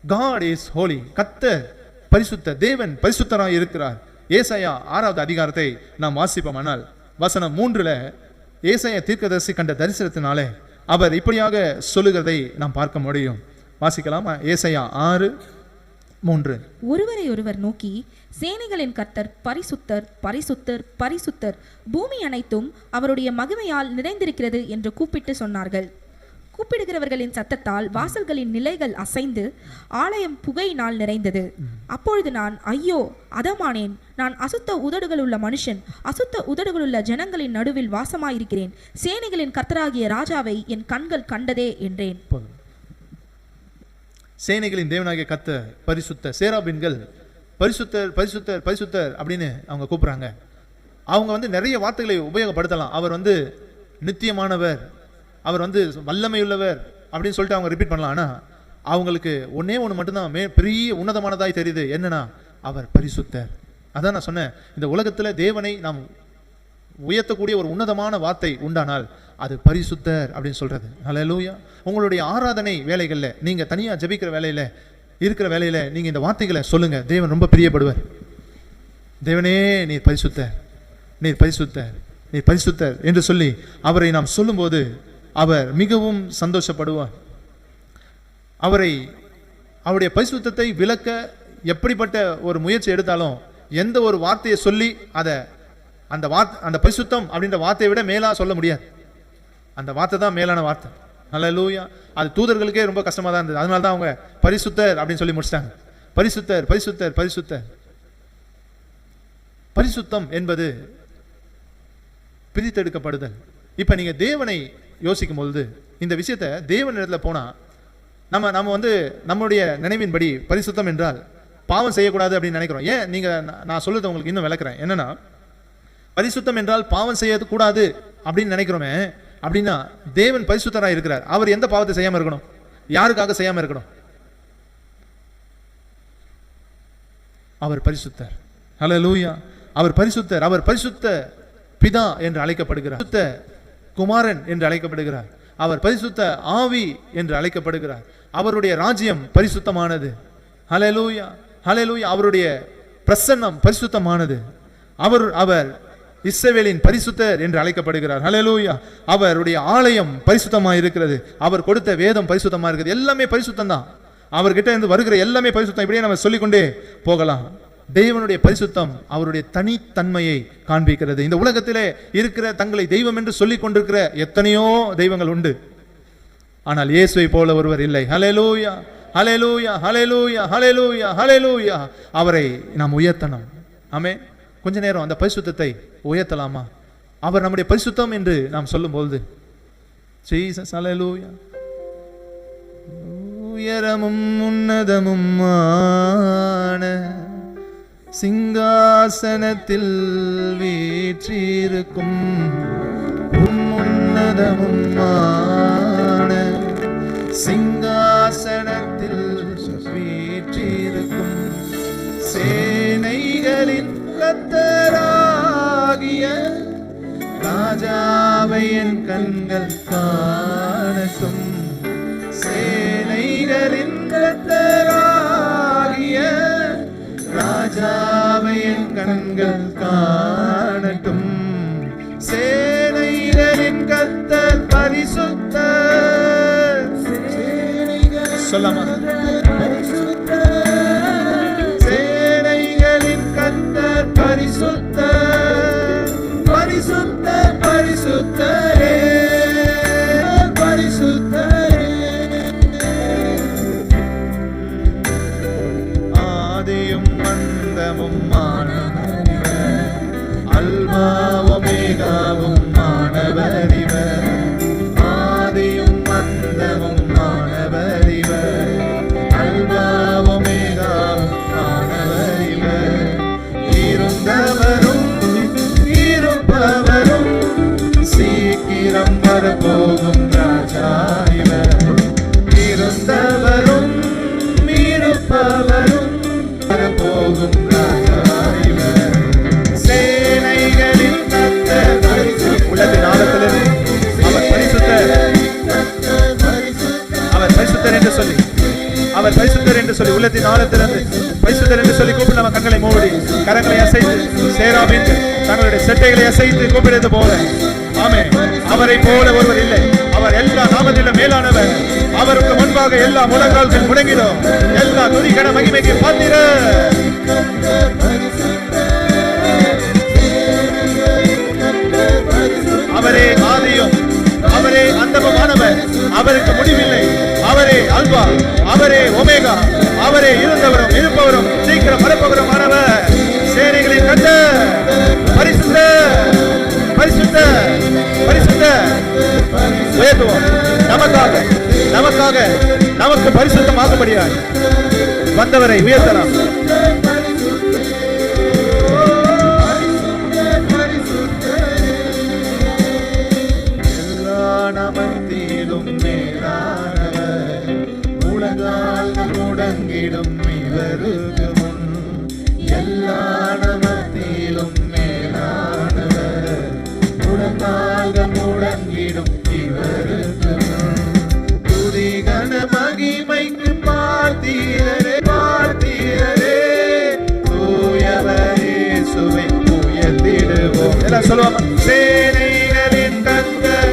God is holy. கர்த்தர் பரிசுத்த தேவன் பரிசுத்தராய் இருக்கிறார். ஏசாயா 6வது அதிகாரத்தை நாம் வாசிப்போமானால் வசனம் 3ல ஏசாயா தீர்க்கதரிசி கண்ட தரிசனத்தினாலே அவர் இப்படியாக சொல்லுகிறதை நாம் பார்க்க முடியும். வாசிக்கலாமா? ஏசாயா 6:3. ஒருவரை ஒருவர் நோக்கி, சேனைகளின் கர்த்தர் பரிசுத்தர் பரிசுத்தர் பரிசுத்தர், பூமி அனைத்தும் அவருடைய மகிமையால் நிறைந்திருக்கிறது என்று கூப்பிட்டு சொன்னார்கள். கூப்பிடுகிறவர்களின் சத்தத்தால் வாசல்களின் நிலைகள் அசைந்து ஆலயம் புகையினால் நிறைந்தது. அப்பொழுது நான், ஐயோ அதமானேன், நான் அசுத்த உதடுகளுள்ள மனுஷன், அசுத்த உதடுகளுள்ள ஜனங்களின் நடுவில் வாசமாயிருக்கிறேன். சேனைகளின் கர்த்தராகிய ராஜாவை என் கண்கள் கண்டதே என்றேன். சேனைகளின் தேவனாகிய கர்த்தர் பரிசுத்தர். சேராபீன்கள் பரிசுத்தர் பரிசுத்தர் பரிசுத்தர் அப்படின்னு அவங்க கூப்பிடுறாங்க. அவங்க நிறைய வார்த்தைகளை உபயோகப்படுத்தலாம். அவர் நித்தியமானவர், அவர் வல்லமையுள்ளவர், அப்படின்னு சொல்லிட்டு அவங்க ரிப்பீட் பண்ணலாம். ஆனால் அவங்களுக்கு ஒன்னே ஒன்று மட்டும்தான் பெரிய உன்னதமானதாய் தெரியுது. என்னன்னா, அவர் பரிசுத்தர். அதான் நான் சொன்னேன், இந்த உலகத்தில் தேவனை நாம் உயர்த்தக்கூடிய ஒரு உன்னதமான வார்த்தை உண்டானால் அது பரிசுத்தர் அப்படின்னு சொல்றது. ஹல்லேலூயா. உங்களுடைய ஆராதனை வேலைகளில், நீங்கள் தனியாக ஜெபிக்கிற வேலையில் இருக்கிற வேலையில் நீங்கள் இந்த வார்த்தைகளை சொல்லுங்க. தேவன் ரொம்ப பிரியப்படுவார். தேவனே, நீர் பரிசுத்தர், நீர் பரிசுத்தர், நீர் பரிசுத்தர் என்று சொல்லி அவரை நாம் சொல்லும்போது அவர் மிகவும் சந்தோஷப்படுவார். அவருடைய பரிசுத்தத்தை விளக்க எப்படிப்பட்ட ஒரு முயற்சி எடுத்தாலும் எந்த ஒரு வார்த்தையை சொல்லி அந்த பரிசுத்தம் அப்படின்ற வார்த்தையை விட மேலா சொல்ல முடியாது. அந்த வார்த்தை தான் மேலான வார்த்தை. ஹல்லேலூயா. அது தூதர்களுக்கே ரொம்ப கஷ்டமா தான் இருந்தது. அதனால தான் அவங்க பரிசுத்தர் அப்படின்னு சொல்லி முடிச்சிட்டாங்க. பரிசுத்தர், பரிசுத்தர், பரிசுத்தர். பரிசுத்தம் என்பது பிரித்தெடுக்கப்படுதல். இப்ப நீங்க தேவனை யோசிக்கும் பொழுது இந்த விஷயத்தை தேவனிடத்தில் போனா நம்ம நம்முடைய நினைவின்படி பரிசுத்தம் என்றால் பாவம் செய்யக்கூடாது அப்படின்னு நினைக்கிறோம். ஏன் நீங்க, நான் சொல்லுறது உங்களுக்கு இன்னும் விளக்குறேன். என்னன்னா, பரிசுத்தம் என்றால் பாவம் செய்யக்கூடாது அப்படின்னு நினைக்கிறோமே. அப்படின்னா தேவன் பரிசுத்தராக இருக்கிறார். அவர் எந்த பாவத்தை செய்யாம இருக்கணும்? யாருக்காக செய்யாம இருக்கணும்? அவர் பரிசுத்தர். ஹல்லேலூயா. அவர் பரிசுத்தர். அவர் பரிசுத்த பிதா என்று அழைக்கப்படுகிறார். பரிசுத்த குமாரன் என்று அழைக்கப்படுகிறார். அவர் பரிசுத்த ஆவி என்று அழைக்கப்படுகிறார். அவருடைய ராஜ்யம் பரிசுத்தமானது. ஹல்லேலூயா, ஹல்லேலூயா. அவருடைய பிரசன்னம் பரிசுத்தமானது. அவர் இஸ்ரவேலின் பரிசுத்தர் என்று அழைக்கப்படுகிறார். ஹல்லேலூயா. அவருடைய ஆலயம் பரிசுத்தமாக இருக்கிறது. அவர் கொடுத்த வேதம் பரிசுத்தமாக இருக்கிறது. எல்லாமே பரிசுத்தம் தான். அவர்கிட்ட இருந்து வருகிற எல்லாமே பரிசுத்தம். இப்படியே நம்ம சொல்லிக்கொண்டே போகலாம். தேவனுடைய பரிசுத்தம் அவருடைய தனித்தன்மையை காண்பிக்கிறது. இந்த உலகத்திலே இருக்கிற தங்களை தெய்வம் என்று சொல்லிக் கொண்டிருக்கிற எத்தனையோ தெய்வங்கள் உண்டு. ஆனால் இயேசுவை போல ஒருவர் இல்லை. ஹல்லேலூயா, ஹல்லேலூயா, ஹல்லேலூயா, ஹல்லேலூயா, ஹல்லேலூயா. அவரை நாம் உயர்த்தணும். ஆமென். கொஞ்ச நேரம் அந்த பரிசுத்தத்தை உயர்த்தலாமா? அவர் நம்முடைய பரிசுத்தம் என்று நாம் சொல்லும்போது, ஜீசஸ், ஹல்லேலூயா. உயரமும் உன்னதமும் சிங்காசனத்தில் வீற்றிருக்கும் உன்னதமும் சிங்காசனத்தில் வீற்றிருக்கும் சேனைகளின் கர்த்தராகிய ராஜாவை என் கண்கள் காணட்டும். சேனைகளின் கர்த்தராகிய ராஜாவை என் கண்கள் காணட்டும். சேனைகளின் கர்த்தர் பரிசுத்தர். சொல்லாமா? சேனைகளின் கர்த்தர் பரிசுத்தர், பரிசுத்தர், பரிசுத்தரே, பரிசுத்தரே. ஆதியும் அந்தமும் மாணவர், அல்பா ஒமேகாவும் மாணவர் இவர். ஆதியும் அந்தமும் மாணவர் இவர், அல்பா ஒமேகாவும் மாணவர் இவர். இருந்தவரும் இருப்பவரும் சீக்கிரம் வரப்போகும் ராஜா இவர். இருந்தவரும் இருப்பவரும் வரப்போகும் ராஜா இவர். சேனைகளின் கர்த்தர் பரிசுத்தர். உள்ளத்தின் ஆழத்திலிருந்து அவர் பரிசுத்தர், அவர் பரிசுத்தர் என்று சொல்லி, அவர் பரிசுத்தர் என்று சொல்லி, உள்ளத்தின் ஆழத்திலிருந்து பரிசுத்தர் என்று சொல்லி கூப்பிட்டு நம்ம கண்களை மூடி கரங்களை அசைத்து சேராபின் தங்களுடைய செட்டைகளை அசைத்து கூப்பிடுவது போல, ஆமென். அவரை போல ஒருவர் இல்லை. அவர் எல்லா நாமத்திலும் மேலானவர். அவருக்கு முன்பாக எல்லா முழங்கால்கள் முடங்கிடும். எல்லா துதிகன மகிமைக்கு பாத்திர. அவரே ஆதியும் அவரே அந்தமுமானவர். அவருக்கு முடிவில்லை. அவரே அல்பா, அவரே ஒமேகா, அவரே இருந்தவரும் இருப்பவரும் சீக்கிரம் வரப்பவருமானவர். சேனைகளின் கர்த்தர் பரிசுத்தர், பரிசுத்தர், பரிசுத்தர். உயர்த்துவோம். நமக்காக நமக்காக நமக்கு பரிசுத்தமாகும்படியாய் வந்தவரை உயர்த்தலாம். எல்லா நமத்திலும் மேலான சொல்லுவாங்க. சேனைகளின் கர்த்தர்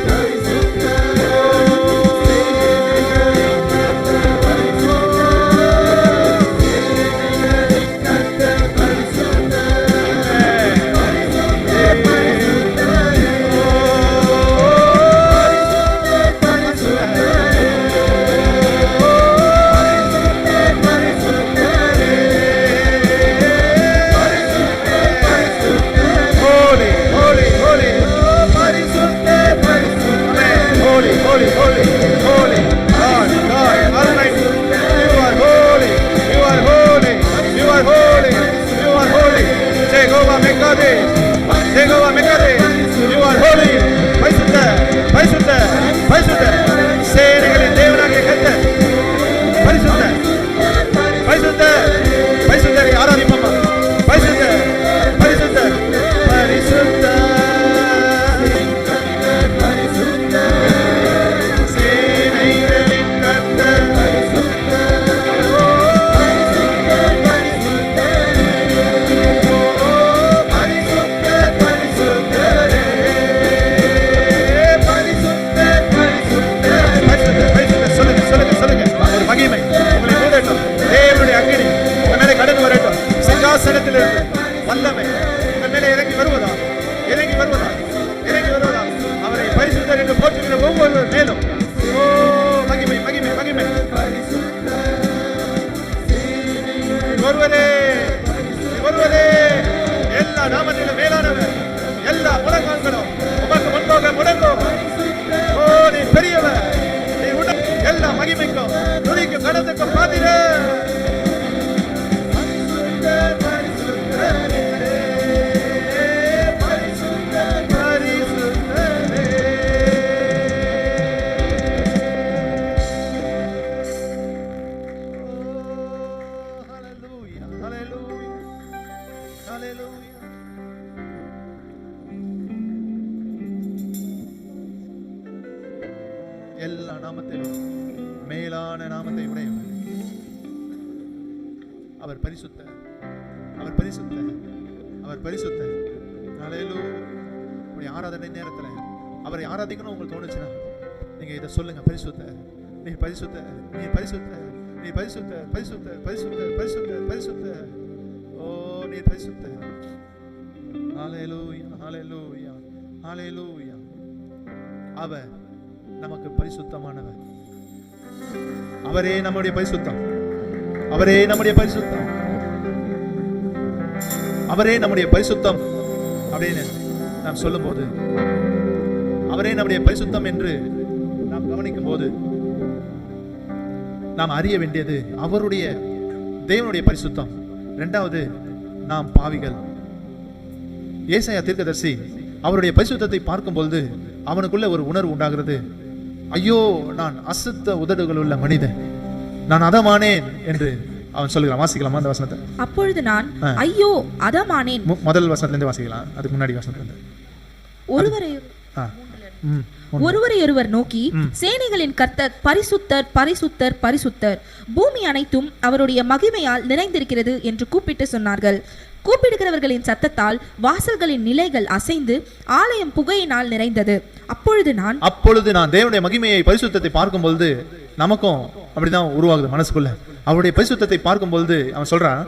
சேனைகளின் தேவனாகிய கர்த்தர் பரிசுத்தர், பரிசுத்தர், பரிசுத்தரை ஆராதிப்போமா. பரிசுத்தர், பரிசுத்தர், பரிசுத்தர், சேனைகளின் கர்த்தர் சிங்காசனத்திலிருந்து வல்லமை உங்கள் மேலே இறங்கி வருவதா, இறங்கி வருவதா, இறங்கி வருவதா. அவரை பரிசுத்தர் என்று போற்றுகிற ஒவ்வொரு மேலும் ஓ மகிமை, மகிமை, மகிமை. ஒருவரே, ஒருவரே, எல்லா நாமத்திலும் மேலானவர், எல்லா முழங்கால்களும் உமக்கு முன்பாக முடங்கும். ஓ நீ பெரியவர், நீ உடல் எல்லா மகிமைக்கும் துதிக்கும் கடத்துக்கும் பாத்திரர். எல்லா நாமத்திலும் மேலான நாமத்தை உடையவர் அவர் பரிசுத்தர், அவர் பரிசுத்தர், அவர் பரிசுத்தர். ஹல்லேலூயா. அப்படி ஆராதனை நேரத்துல அவரை ஆராதிக்கணும் உங்களுக்கு தோணுச்சுன்னா நீங்க இதை சொல்லுங்க. பரிசுத்தர், நீ பரிசுத்தர், நீ பரிசுத்தர், நீ பரிசுத்தர், பரிசுத்தர், பரிசுத்தர், பரிசுத்தர், பரிசுத்தர். ஓ நீ பரிசுத்தர். ஹல்லேலூயா, ஹல்லேலூயா, ஹல்லேலூயா. அவர் நமக்கு பரிசுத்தமானவர். அவரே நம்முடைய பரிசுத்தம், அவரே நம்முடைய பரிசுத்தம், அவரே நம்முடைய பரிசுத்தம் அப்படின்னு நாம் சொல்லும் போது, அவரே நம்முடைய பரிசுத்தம் என்று நாம் கவனிக்கும் போது நாம் அறிய வேண்டியது அவருடைய தேவனுடைய பரிசுத்தம். இரண்டாவது, நாம் பாவிகள். ஏசாயா தீர்க்கதரிசி அவருடைய பரிசுத்தத்தை பார்க்கும் பொழுது அவனுக்குள்ள ஒரு உணர்வு உண்டாகிறது. ஐயோ நான் அசுத்த உதடுகள் உள்ள மனிதன், நான் அதமானேன் என்று அவன் சொல்லுகிறான். வாசிக்கலாமா அந்த வசனத்தை? அப்பொழுது நான் ஐயோ அதமானேன். முதல் வசனத்துல இருந்து வாசிக்கலாம், அதுக்கு முன்னாடி வசனத்துல இருந்து. ஒருவரையொருவர் நோக்கி சேனைகளின் கர்த்தர் பரிசுத்தர், பரிசுத்தர், பரிசுத்தர், பூமி அனைத்தும் அவருடைய மகிமையால் நிறைந்திருக்கிறது என்று கூப்பிட்டு சொன்னார்கள். கூப்பிடுகிறவர்களின் சத்தத்தால் வாசல்களின் நிலைகள் அசைந்து ஆலயம் புகையினால் நிறைந்தது. அப்பொழுது நான் தேவனுடைய மகிமையை பரிசுத்தத்தை பார்க்கும் பொழுது நமக்கும் அப்படிதான் உருவாகுது மனசுக்குள்ள. அவருடைய பரிசுத்தத்தை பார்க்கும் பொழுது அவன் சொல்றான்,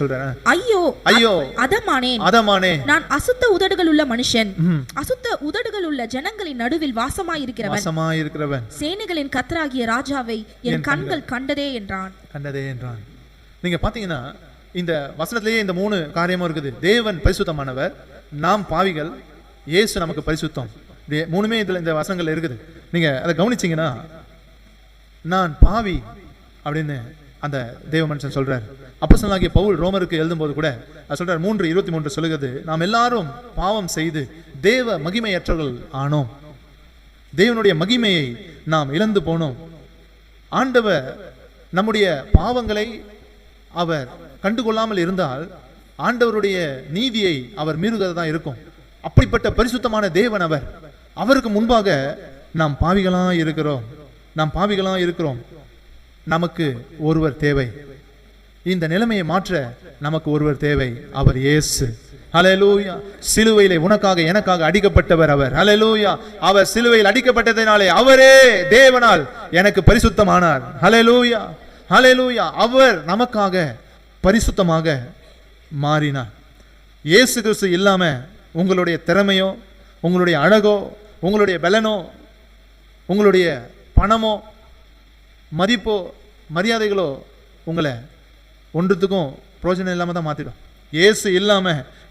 சொல்றேன், ஐயோ ஐயோ அதமானேன், அதமானேன், நான் அசுத்த உதடுகள் உள்ள மனுஷன், அசுத்த உதடுகள் உள்ள ஜனங்களின் நடுவில் வாசமாயிருக்கிறவன், சேனைகளின் கர்த்தராகிய ராஜாவை என் கண்கள் கண்டதே என்றான். நீங்க பாத்தீங்கன்னா இந்த வசனத்திலேயே இந்த மூணு காரியமும் இருக்குது. தேவன் பரிசுத்தமானவர், நாம் பாவிகள், இயேசு நமக்கு பரிசுத்தம். மூணுமே இதுல இந்த வசனங்கள் இருக்குது. நீங்க அதை கவனிச்சீங்கன்னா நான் பாவி அப்படின்னு அந்த தேவ மனுஷன் சொல்றார். அப்போஸ்தலனாகிய பவுல் ரோமருக்கு எழுதும் போது கூட சொல்றார், 3:23 சொல்லுகிறது, நாம் எல்லாரும் பாவம் செய்து தேவ மகிமையற்றவர்கள் ஆனோம், தேவனுடைய மகிமையை நாம் இழந்து போனோம். ஆண்டவர் நம்முடைய பாவங்களை அவர் கண்டுகொள்ளாமல் இருந்தால் ஆண்டவருடைய நீதியை அவர் மீறுகிறதா இருக்கும். அப்படிப்பட்ட பரிசுத்தமான தேவன் அவர். அவருக்கு முன்பாக நாம் பாவிகளா இருக்கிறோம். நமக்கு ஒருவர் தேவை. இந்த நிலைமையை மாற்ற நமக்கு ஒருவர் தேவை. அவர் இயேசு. ஹல்லேலூயா. சிலுவையிலே உனக்காக எனக்காக அடிக்கப்பட்டவர் அவர். ஹல்லேலூயா. அவர் சிலுவையில் அடிக்கப்பட்டதினாலே அவரே தேவனால் எனக்கு பரிசுத்தமானார். ஹல்லேலூயா, ஹல்லேலூயா. அவர் நமக்காக பரிசுத்தமாக மாறினார். இயேசு கிறிஸ்து இல்லாம உங்களுடைய திறமையோ, உங்களுடைய அழகோ, உங்களுடைய பலனோ, உங்களுடைய பணமோ, மதிப்போ, மரியாதைகளோ உங்களை ஒன்றுத்துக்கும் பிரயோஜனம் இல்லாம தான் மாத்திடும். இயேசு இல்லாம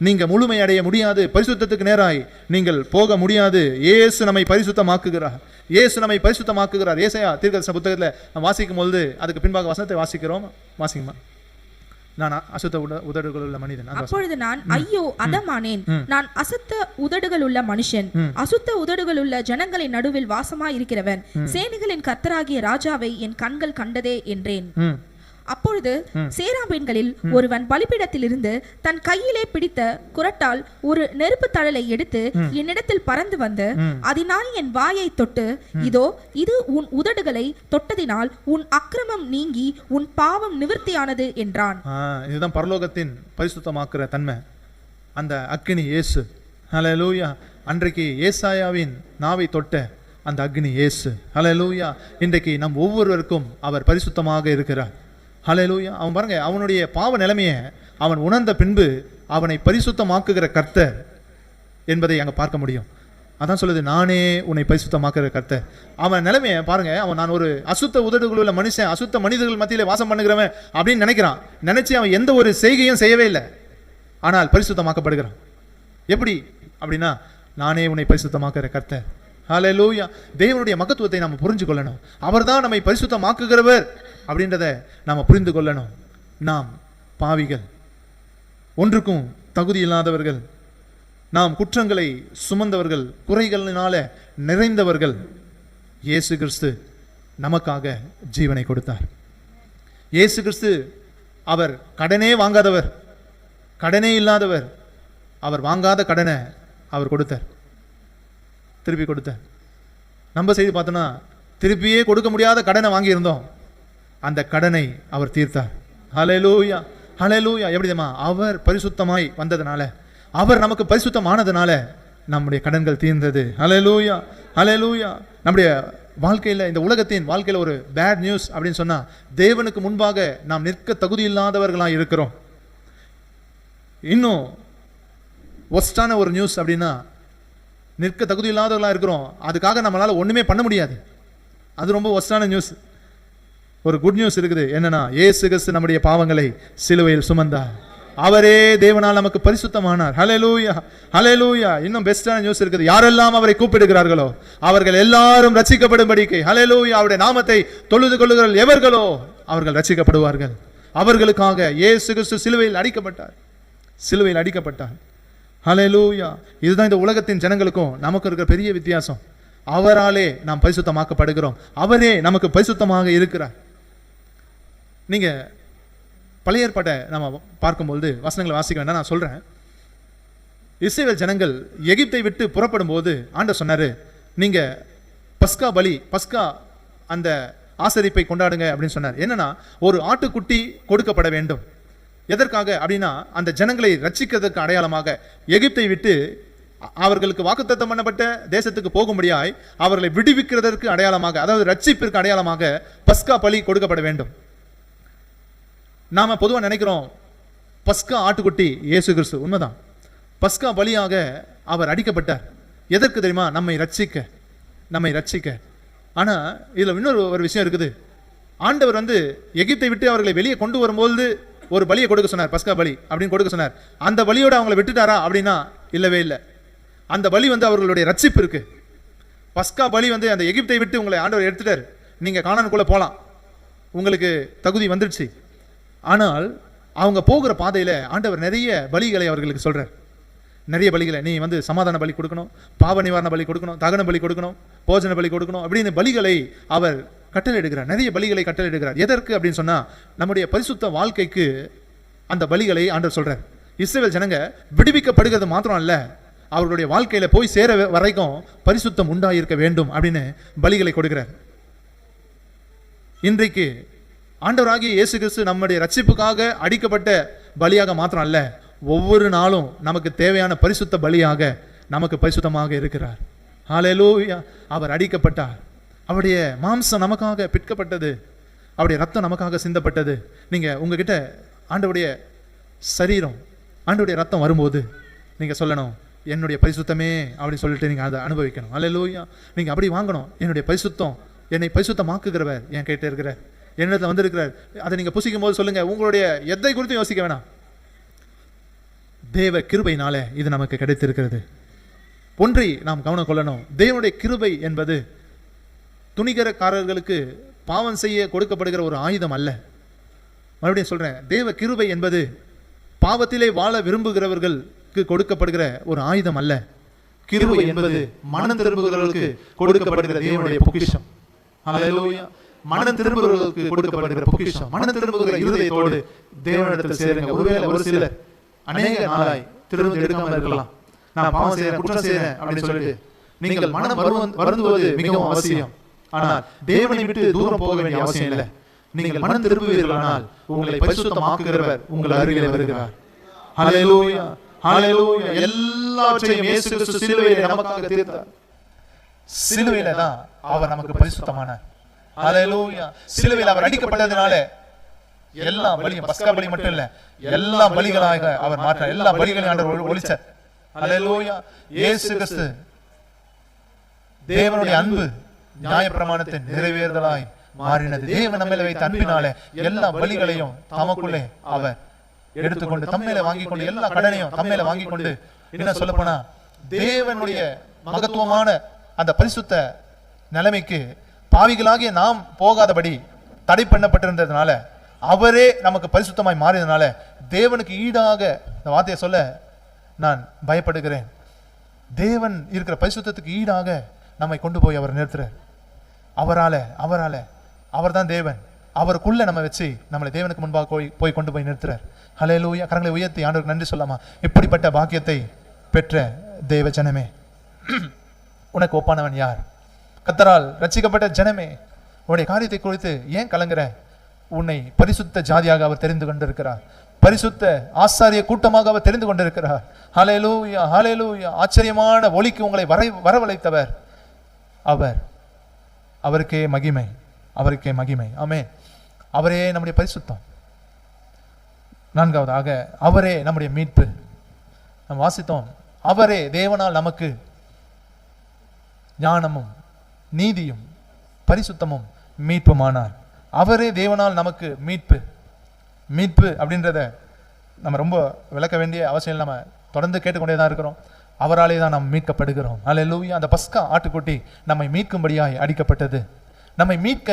நீங்க முழுமை அடைய முடியாது. பரிசுத்தத்துக்கு நேராய் நீங்கள் போக முடியாது. இயேசு நம்மை பரிசுத்தமாக்குகிறார். இயேசு நம்மை பரிசுத்தமாக்குகிறார். ஏசாயா தீர்க்கதரிசன புத்தகத்துல நாம் வாசிக்கும் பொழுது அதுக்கு பின்பாக வசனத்தை வாசிக்கிறோம். வாசிக்குமா? நான் அசுத்த உதடுகள் உள்ள மனிதன். அப்பொழுது நான் ஐயோ அதமானேன், நான் அசுத்த உதடுகள் உள்ள மனுஷன், அசுத்த உதடுகள் உள்ள ஜனங்களின் நடுவில் வாசமாய் இருக்கிறவன், சேனைகளின் கர்த்தராகிய ராஜாவை என் கண்கள் கண்டதே என்றேன். அப்பொழுது சேராபீன்களில் ஒருவன் பலிபீடத்தில் இருந்து தன் கையிலே பிடித்த குரட்டால் ஒரு நெருப்பு தழலை எடுத்து என்னிடத்தில் பறந்து வந்து அதனால் என் வாயை தொட்டு, இதோ இது உன் உதடுகளை தொட்டதினால் உன் அக்கிரமம் நீங்கி உன் பாவம் நிவர்த்தியானது என்றான். இதுதான் பரலோகத்தின் பரிசுத்தமாக்குற தன்மை, அந்த அக்கினி இயேசு. ஹல்லேலூயா. அன்றைக்கு ஏசாயாவின் நாவை தொட்ட அந்த அக்னி இயேசு. ஹல்லேலூயா. இன்றைக்கு நம் ஒவ்வொருவருக்கும் அவர் பரிசுத்தமாக இருக்கிறார். ஹல்லேலூயா. அவன் பாருங்க, அவனுடைய பாவ நிலைமையை அவன் உணர்ந்த பின்பு அவனை பரிசுத்தமாக்குகிற கர்த்தர் என்பதை அங்கே பார்க்க முடியும். அதான் சொல்லுது, நானே உன்னை பரிசுத்தமாக்குகிற கர்த்தர். அவன் நிலைமையை பாருங்க. அவன் நான் ஒரு அசுத்த உதடுகள் உள்ள மனுஷன், அசுத்த மனிதர்கள் மத்தியிலே வாசம் பண்ணுகிறவன் அப்படின்னு நினைக்கிறான். நினைச்சு அவன் எந்த ஒரு செய்கையும் செய்யவே இல்லை, ஆனால் பரிசுத்தமாக்கப்படுகிறான். எப்படி அப்படின்னா, நானே உன்னை பரிசுத்தமாக்குகிற கர்த்தர். ஹல்லேலூயா. தேவனுடைய மகத்துவத்தை நாம் புரிஞ்சு கொள்ளணும். அவர்தான் நம்மை பரிசுத்தமாக்குகிறவர் அப்படின்றத நாம் புரிந்து கொள்ளணும். நாம் பாவிகள், ஒன்றுக்கும் தகுதி இல்லாதவர்கள், நாம் குற்றங்களை சுமந்தவர்கள், குறைகளினால நிறைந்தவர்கள். இயேசு கிறிஸ்து நமக்காக ஜீவனை கொடுத்தார். இயேசு கிறிஸ்து அவர் கடனே வாங்காதவர், கடனே இல்லாதவர். அவர் வாங்காத கடனை அவர் கொடுத்தார், திருப்பி கொடுத்தார். நம்ம செய்து பார்த்தோன்னா திருப்பியே கொடுக்க முடியாத கடனை வாங்கியிருந்தோம், அந்த கடனை அவர் தீர்த்தார். ஹல்லேலூயா, ஹல்லேலூயா. எப்படிமா? அவர் பரிசுத்தமாய் வந்ததுனால, அவர் நமக்கு பரிசுத்தமானதுனால நம்முடைய கடன்கள் தீர்ந்தது. ஹல்லேலூயா, ஹல்லேலூயா. நம்முடைய வாழ்க்கையில், இந்த உலகத்தின் வாழ்க்கையில் ஒரு பேட் நியூஸ் அப்படின்னு சொன்னா, தேவனுக்கு முன்பாக நாம் நிற்க தகுதி இல்லாதவர்களாக இருக்கிறோம். இன்னும் ஒஸ்டான ஒரு நியூஸ் அப்படின்னா, நிற்க தகுதி இல்லாதவர்களாக இருக்கிறோம், அதுக்காக நம்மளால ஒண்ணுமே பண்ண முடியாது. அது ரொம்ப ஒஸ்டான நியூஸ். ஒரு குட் நியூஸ் இருக்குது. என்னன்னா, இயேசு கிறிஸ்து நம்முடைய பாவங்களை சிலுவையில் சுமந்தார். அவரே தேவனால் நமக்கு பரிசுத்தமானார். ஹல்லேலூயா, ஹல்லேலூயா. இன்னும் பெஸ்டான நியூஸ் இருக்குது. யாரெல்லாம் அவரை கூப்பிடுகிறார்களோ அவர்கள் எல்லாரும் ரட்சிக்கப்படும்படிக்கு, ஹல்லேலூயா, அவருடைய நாமத்தை தொழுது கொள்ளுகிற எவர்களோ அவர்கள் ரட்சிக்கப்படுவார்கள். அவர்களுக்காக இயேசு கிறிஸ்து சிலுவையில் அடிக்கப்பட்டார், சிலுவையில் அடிக்கப்பட்டார். ஹல்லேலூயா. இதுதான் இந்த உலகத்தின் ஜனங்களுக்கும் நமக்கு இருக்கிற பெரிய வித்தியாசம். அவராலே நாம் பரிசுத்தமாக்கப்படுகிறோம். அவரே நமக்கு பரிசுத்தமாக இருக்கிறார். நீங்க பழைய ஏற்பாட்டை நம்ம பார்க்கும்போது வசனங்களை வாசிக்க வேண்டாம், நான் சொல்றேன். இஸ்ரவேல் ஜனங்கள் எகிப்தை விட்டு புறப்படும் போது ஆண்டவர் சொன்னாரு, நீங்க பஸ்கா பலி, பஸ்கா அந்த ஆசரிப்பை கொண்டாடுங்க அப்படின்னு சொன்னார். என்னன்னா, ஒரு ஆட்டுக்குட்டி கொடுக்கப்பட வேண்டும். எதற்காக அப்படின்னா, அந்த ஜனங்களை ரட்சிக்கிறதுக்கு அடையாளமாக, எகிப்தை விட்டு அவர்களுக்கு வாக்குத்தத்தம் பண்ணப்பட்ட தேசத்துக்கு போகும்படியாய் அவர்களை விடுவிக்கிறதற்கு அடையாளமாக, அதாவது ரட்சிப்பிற்கு அடையாளமாக பஸ்கா பலி கொடுக்கப்பட வேண்டும். நாம பொதுவாக நினைக்கிறோம் பஸ்கா ஆட்டுக்குட்டி இயேசு கிறிஸ்து. உண்மைதான், பஸ்கா பலியாக அவர் அடிக்கப்பட்டார். எதற்கு தெரியுமா? நம்மை ரட்சிக்க, நம்மை ரட்சிக்க. ஆனா இதுல இன்னொரு விஷயம் இருக்குது. ஆண்டவர் எகிப்தை விட்டு அவர்களை வெளியே கொண்டு வரும்போது ஒரு பலியை கொடுக்க சொன்னார், பஸ்கா பலி அப்படின்னு கொடுக்க சொன்னார். அந்த பலியோட அவங்களை விட்டுட்டாரா அப்படின்னா இல்லவே இல்லை. அந்த பலி அவர்களுடைய ரட்சிப்பு இருக்கு. பஸ்கா பலி அந்த எகிப்தை விட்டு உங்களை ஆண்டவர் எடுத்துட்டார், நீங்க கானானுக்குள்ள போலாம், உங்களுக்கு தகுதி வந்துடுச்சு. ஆனால் அவங்க போகிற பாதையில ஆண்டவர் நிறைய பலிகளை அவர்களுக்கு சொல்றார். நிறைய பலிகளை, நீ சமாதான பலி கொடுக்கணும், பாவ நிவாரண பலி கொடுக்கணும், தகன பலி கொடுக்கணும், போஜன பலி கொடுக்கணும் அப்படின்னு பலிகளை அவர் கட்டளையிடுகிறார். நிறைய பலிகளை கட்டளையிடுகிறார். எதற்கு அப்படின்னு சொன்னா, நம்முடைய பரிசுத்த வாழ்க்கைக்கு அந்த பலிகளை ஆண்டவர் சொல்றார். இஸ்ரவேல் ஜனங்க விடுவிக்கப்படுகிறது மாத்திரம் அல்ல, அவர்களுடைய வாழ்க்கையில போய் சேர வரைக்கும் பரிசுத்தம் உண்டாயிருக்க வேண்டும் அப்படின்னு பலிகளை கொடுக்கிறார். இன்றைக்கு ஆண்டவராகிய இயேசு கிறிஸ்து நம்முடைய ரட்சிப்புக்காக அடிக்கப்பட்ட பலியாக மாத்திரம் அல்ல, ஒவ்வொரு நாளும் நமக்கு தேவையான பரிசுத்த பலியாக நமக்கு பரிசுத்தமாக இருக்கிறார். ஹல்லேலூயா. அவர் அடிக்கப்பட்டார், அவருடைய மாம்சம் நமக்காக பிற்கப்பட்டது, அவருடைய ரத்தம் நமக்காக சிந்தப்பட்டது. நீங்கள் உங்ககிட்ட ஆண்டவருடைய சரீரம், ஆண்டவருடைய ரத்தம் வரும்போது நீங்கள் சொல்லணும், என்னுடைய பரிசுத்தமே அப்படின்னு சொல்லிட்டு நீங்கள் அதை அனுபவிக்கணும். ஹல்லேலூயா. நீங்கள் அப்படி வாங்கணும். என்னுடைய பரிசுத்தம், என்னை பரிசுத்தமாக்குகிறவர் என் கிட்ட இருக்கிறார், என்னிடத்தில் வந்திருக்கிறார். அதை நீங்கள் புசிக்கும் போது சொல்லுங்கள், உங்களுடைய எதை குறித்தும் யோசிக்க வேணாம். தேவ கிருபையினால இது நமக்கு கிடைத்திருக்கிறது. ஒன்றை நாம் கவனம் கொள்ளணும். தேவனுடைய கிருபை என்பது துணிகரக்காரர்களுக்கு பாவம் செய்ய கொடுக்கப்படுகிற ஒரு ஆயுதம் அல்ல. மறுபடியும் சொல்றேன், தேவ கிருபை என்பது பாவத்திலே வாழ விரும்புகிறவர்களுக்கு கொடுக்கப்படுகிற ஒரு ஆயுதம் அல்ல. கிருபை என்பது மனம் திரும்புகிறவர்களுக்கு கொடுக்கப்படுகிற தேவனுடைய பொக்கிஷம். ஹல்லேலூயா. மனம் திரும்புகிறவர்களுக்கு கொடுக்கப்படுகிற பொக்கிஷம். மனம் திரும்புகிற இருதயத்தோடு தேவனிடத்தில் சேருங்க. ஒருவேளை ஒரு சிலர் அநேக நாளாய் திரும்ப எடுக்காமல் இருக்கலாம். நான் பாவம் செய்யறேன், குற்றம் செய்யறேன் அப்படின்னு சொல்லிட்டு நீங்கள் மனம் வருந்துவது மிகவும் அவசியம். ஆனால் தேவனை விட்டு தூரம் போக வேண்டிய அவசியம் இல்லை. நீங்கள் மனம் திரும்புவீர்களானால் உங்களை பரிசுத்தமாக்குகிறவர் உங்கள் அருகிலே வருகிறார். ஹல்லேலூயா. ஹல்லேலூயா. எல்லாவற்றையும் இயேசு கிறிஸ்து சிலுவையிலே நமக்காக தீர்த்தார். சிலுவையில தான் அவர் நமக்கு பரிசுத்தமானார். ஹல்லேலூயா. சிலுவையில் அவர் அடிக்கப்பட்டதனால எல்லா பலியும், பஸ்கா பலி மட்டும் இல்ல, எல்லா பலிகளாக அவர் மாற்றார். எல்லா பலிகளையும் ஆண்டவர் ஒழிச்சார். ஹல்லேலூயா. இயேசு கிறிஸ்து தேவனுடைய அன்பு நியாயப்பிரமாணத்தின் நிறைவேறுதலாய் மாறினது. தேவன் நம்மேல வைத்த அன்பினாலே எல்லா பலிகளையும் தமக்குள்ளே அவர் எடுத்துக்கொண்டு தம்மேல வாங்கி கொண்டு எல்லா கடனையும் தம்மேல வாங்கி கொண்டு, என்ன சொல்ல போனா தேவனுடைய மகத்துவமான அந்த பரிசுத்த நிலைமைக்கு பாவிகளாகிய நாம் போகாதபடி தடை பண்ணப்பட்டிருந்ததுனால, அவரே நமக்கு பரிசுத்தமாய் மாறியதுனால, தேவனுக்கு ஈடாக இந்த வார்த்தையை சொல்ல நான் பயப்படுகிறேன். தேவன் இருக்கிற பரிசுத்தத்துக்கு ஈடாக நம்மை கொண்டு போய் அவர் நிறுத்துறார். அவரால அவர் தான் தேவன். அவருக்குள்ள நம்ம வச்சு நம்மளை தேவனுக்கு முன்பாக போய் கொண்டு போய் நிறுத்துறார். ஹல்லேலூயா. கரங்களை உயர்த்தி ஆண்டவருக்கு நன்றி சொல்லாமா? இப்படிப்பட்ட பாக்கியத்தை பெற்ற தேவ ஜனமே, உனக்கு ஒப்பானவன் யார்? கர்த்தரால் ரட்சிக்கப்பட்ட ஜனமே, உன்னுடைய காரியத்தை குறித்து ஏன் கலங்குற? உன்னை பரிசுத்த ஜாதியாக அவர் தெரிந்து கொண்டிருக்கிறார். பரிசுத்த ஆசாரிய கூட்டமாக அவர் தெரிந்து கொண்டிருக்கிறார். ஹல்லேலூயா. ஹல்லேலூயா. ஆச்சரியமான ஒளிக்கு உங்களை வரவழைத்தவர் அவர். அவருக்கே மகிமை, அவருக்கே மகிமை. ஆமென். அவரே நம்முடைய பரிசுத்தம். நான்காவதாக அவரே நம்முடைய மீட்பு. நாம் வாசித்தோம், அவரே தேவனால் நமக்கு ஞானமும் நீதியும் பரிசுத்தமும் மீட்புமானார். அவரே தேவனால் நமக்கு மீட்பு அப்படின்றத நம்ம ரொம்ப விளக்க வேண்டிய அவசியம் இல்லை. நம்ம தொடர்ந்து கேட்டுக்கொண்டே தான் இருக்கிறோம். அவராலே தான் நாம் மீட்கப்படுகிறோம். ஹல்லேலூயா. அந்த பஸ்கா ஆட்டுக்குட்டி நம்மை மீட்கும்படியாய் அடிக்கப்பட்டது. நம்மை மீட்க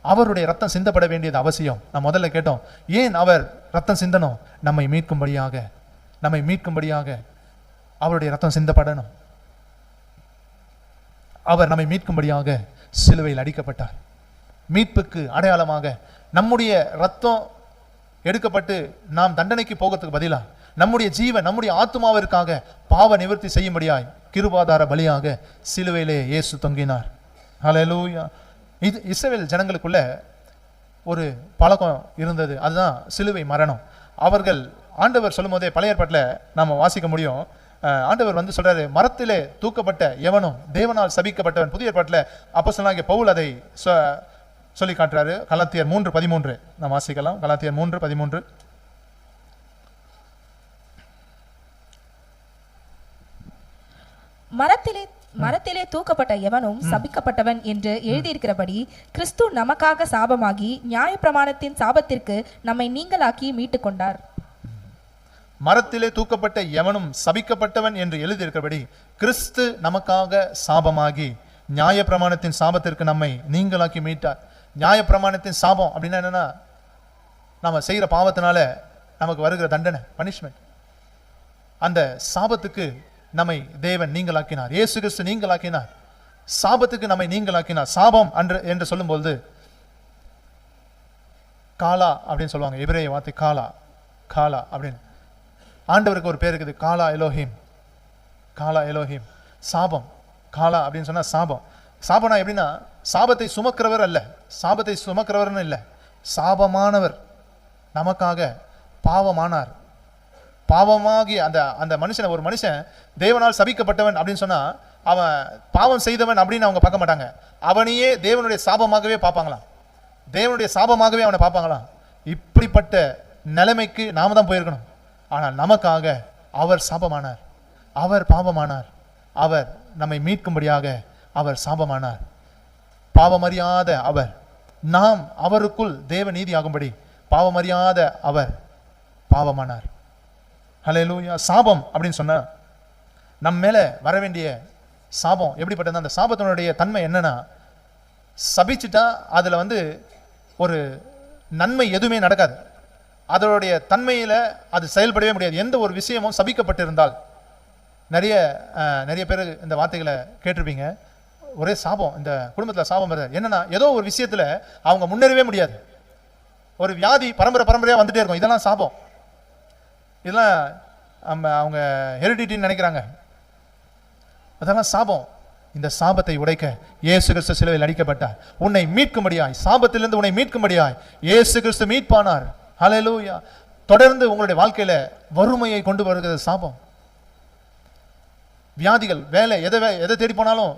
அவருடைய ரத்தம் சிந்தப்பட வேண்டியது அவசியம். நான் முதல்ல கேட்டோம், ஏன் அவர் ரத்தம் சிந்தணும்? நம்மை மீட்கும்படியாக அவருடைய ரத்தம் சிந்தப்படணும். அவர் நம்மை மீட்கும்படியாக சிலுவையில் அடிக்கப்பட்டார். மீட்புக்கு அடையாளமாக நம்முடைய ரத்தம் எடுக்கப்பட்டு நாம் தண்டனைக்கு போகிறதுக்கு பதிலாக நம்முடைய ஜீவன், நம்முடைய ஆத்மாவிற்காக பாவ நிவர்த்தி செய்யும்படியாய் கிருபாதார பலியாக சிலுவையிலே இயேசு தொங்கினார். ஹல்லேலூயா. இது இஸ்ரவேல் ஜனங்களுக்குள்ள ஒரு பழக்கம் இருந்தது, அதுதான் சிலுவை மரணம். அவர்கள் ஆண்டவர் சொல்லும் போதே பழைய ஏற்பாட்டில் நாம் வாசிக்க முடியும். ஆண்டவர் வந்து சொல்றாரு, மரத்திலே தூக்கப்பட்ட எவனும் தேவனால் சபிக்கப்பட்டவன். புதிய ஏற்பாட்டில் அப்போஸ்தலனாகிய பவுல் அதை சொல்லி காட்டுறாரு. கலாத்தியர் 3:13 நாம் வாசிக்கலாம். கலாத்தியர் 3:13. மரத்திலே தூக்கப்பட்ட எவனும் சபிக்கப்பட்டவன் என்று எழுதியிருக்கிறபடி கிறிஸ்து நமக்காக சாபமாகி நியாயப்பிரமாணத்தின் சாபத்திற்கு நம்மை நீங்களாக்கி மீட்டுக் கொண்டார். மரத்திலே தூக்கப்பட்ட எவனும் சபிக்கப்பட்டவன் என்று எழுதியிருக்கிறபடி கிறிஸ்து நமக்காக சாபமாகி நியாயப்பிரமாணத்தின் சாபத்திற்கு நம்மை நீங்களாக்கி மீட்டார். நியாயப்பிரமாணத்தின் சாபம் அப்படின்னா என்னன்னா, நம்ம செய்கிற பாவத்தினால நமக்கு வருகிற தண்டனை, பனிஷ்மெண்ட். அந்த சாபத்துக்கு நம்மை தேவன் நீங்களாக்கினார். இயேசு கிறிஸ்து நீங்களாக்கினார். சாபத்துக்கு நம்மை நீங்களாக்கினார். சாபம் என்று சொல்லும்போது காலா அப்படின்னு சொல்லுவாங்க. எபிரேய வார்த்தை காலா அப்படின்னு. ஆண்டவருக்கு ஒரு பேர் இருக்குது, காலா எலோஹிம். சாபம், காலா அப்படின்னு சொன்னா சாபம். சாபனா எப்படின்னா, சாபத்தை சுமக்கிறவர் அல்ல, சாபத்தை சுமக்கிறவர்னு இல்லை, சாபமானவர் நமக்காக பாவமானார். பாவமாகிய அந்த அந்த மனுஷனை, ஒரு மனுஷன் தேவனால் சபிக்கப்பட்டவன் அப்படின்னு சொன்னா அவன் பாவம் செய்தவன் அப்படின்னு அவங்க பார்க்க மாட்டாங்க. அவனையே தேவனுடைய சாபமாகவே பார்ப்பாங்களாம். தேவனுடைய சாபமாகவே அவனை பார்ப்பாங்களாம். இப்படிப்பட்ட நிலைமைக்கு நாம தான் போயிருக்கணும். ஆனால் நமக்காக அவர் சாபமானார், அவர் பாவமானார், அவர் நம்மை மீட்கும்படியாக அவர் சாபமானார். பாவமறியாத அவர், நாம் அவருக்குள் தேவ நீதி ஆகும்படி பாவமறியாத அவர் பாவமானார். ஹல்லேலூயா. சாபம் அப்படின்னு சொன்னா நம்ம மேல வர வேண்டிய சாபம் எப்படிப்பட்டது? அந்த சாபத்தினுடைய தன்மை என்னன்னா, சபிச்சுட்டா அதுல ஒரு நன்மை எதுவுமே நடக்காது. அதனுடைய தன்மையில அது செயல்படவே முடியாது. எந்த ஒரு விஷயமும் சபிக்கப்பட்டிருந்தால், நிறைய பேர் இந்த வார்த்தைகளை கேட்டிருப்பீங்க. ஒரே சாபம், இந்த குடும்பத்தில் சாபம் வருது என்னன்னா, ஏதோ ஒரு விஷயத்துல அவங்க முன்னேறவே முடியாது. ஒரு வியாதி பரம்பரையா வந்துட்டே இருக்கும். இதெல்லாம் சாபம். இதெல்லாம் அவங்க ஹெரிடிட்டின்னு நினைக்கிறாங்க. அதெல்லாம் சாபம். இந்த சாபத்தை உடைக்க இயேசு கிறிஸ்து சிலுவையில் அடிக்கப்பட்டார். உன்னை மீட்கும்படியாய், சாபத்திலிருந்து உன்னை மீட்கும்படியாய் இயேசு கிறிஸ்து மீட்பானார். ஹல்லேலூயா. தொடர்ந்து உங்களுடைய வாழ்க்கையில வறுமையை கொண்டு வருகிறது சாபம். வியாதிகள், வேலை, எதை தேடி போனாலும்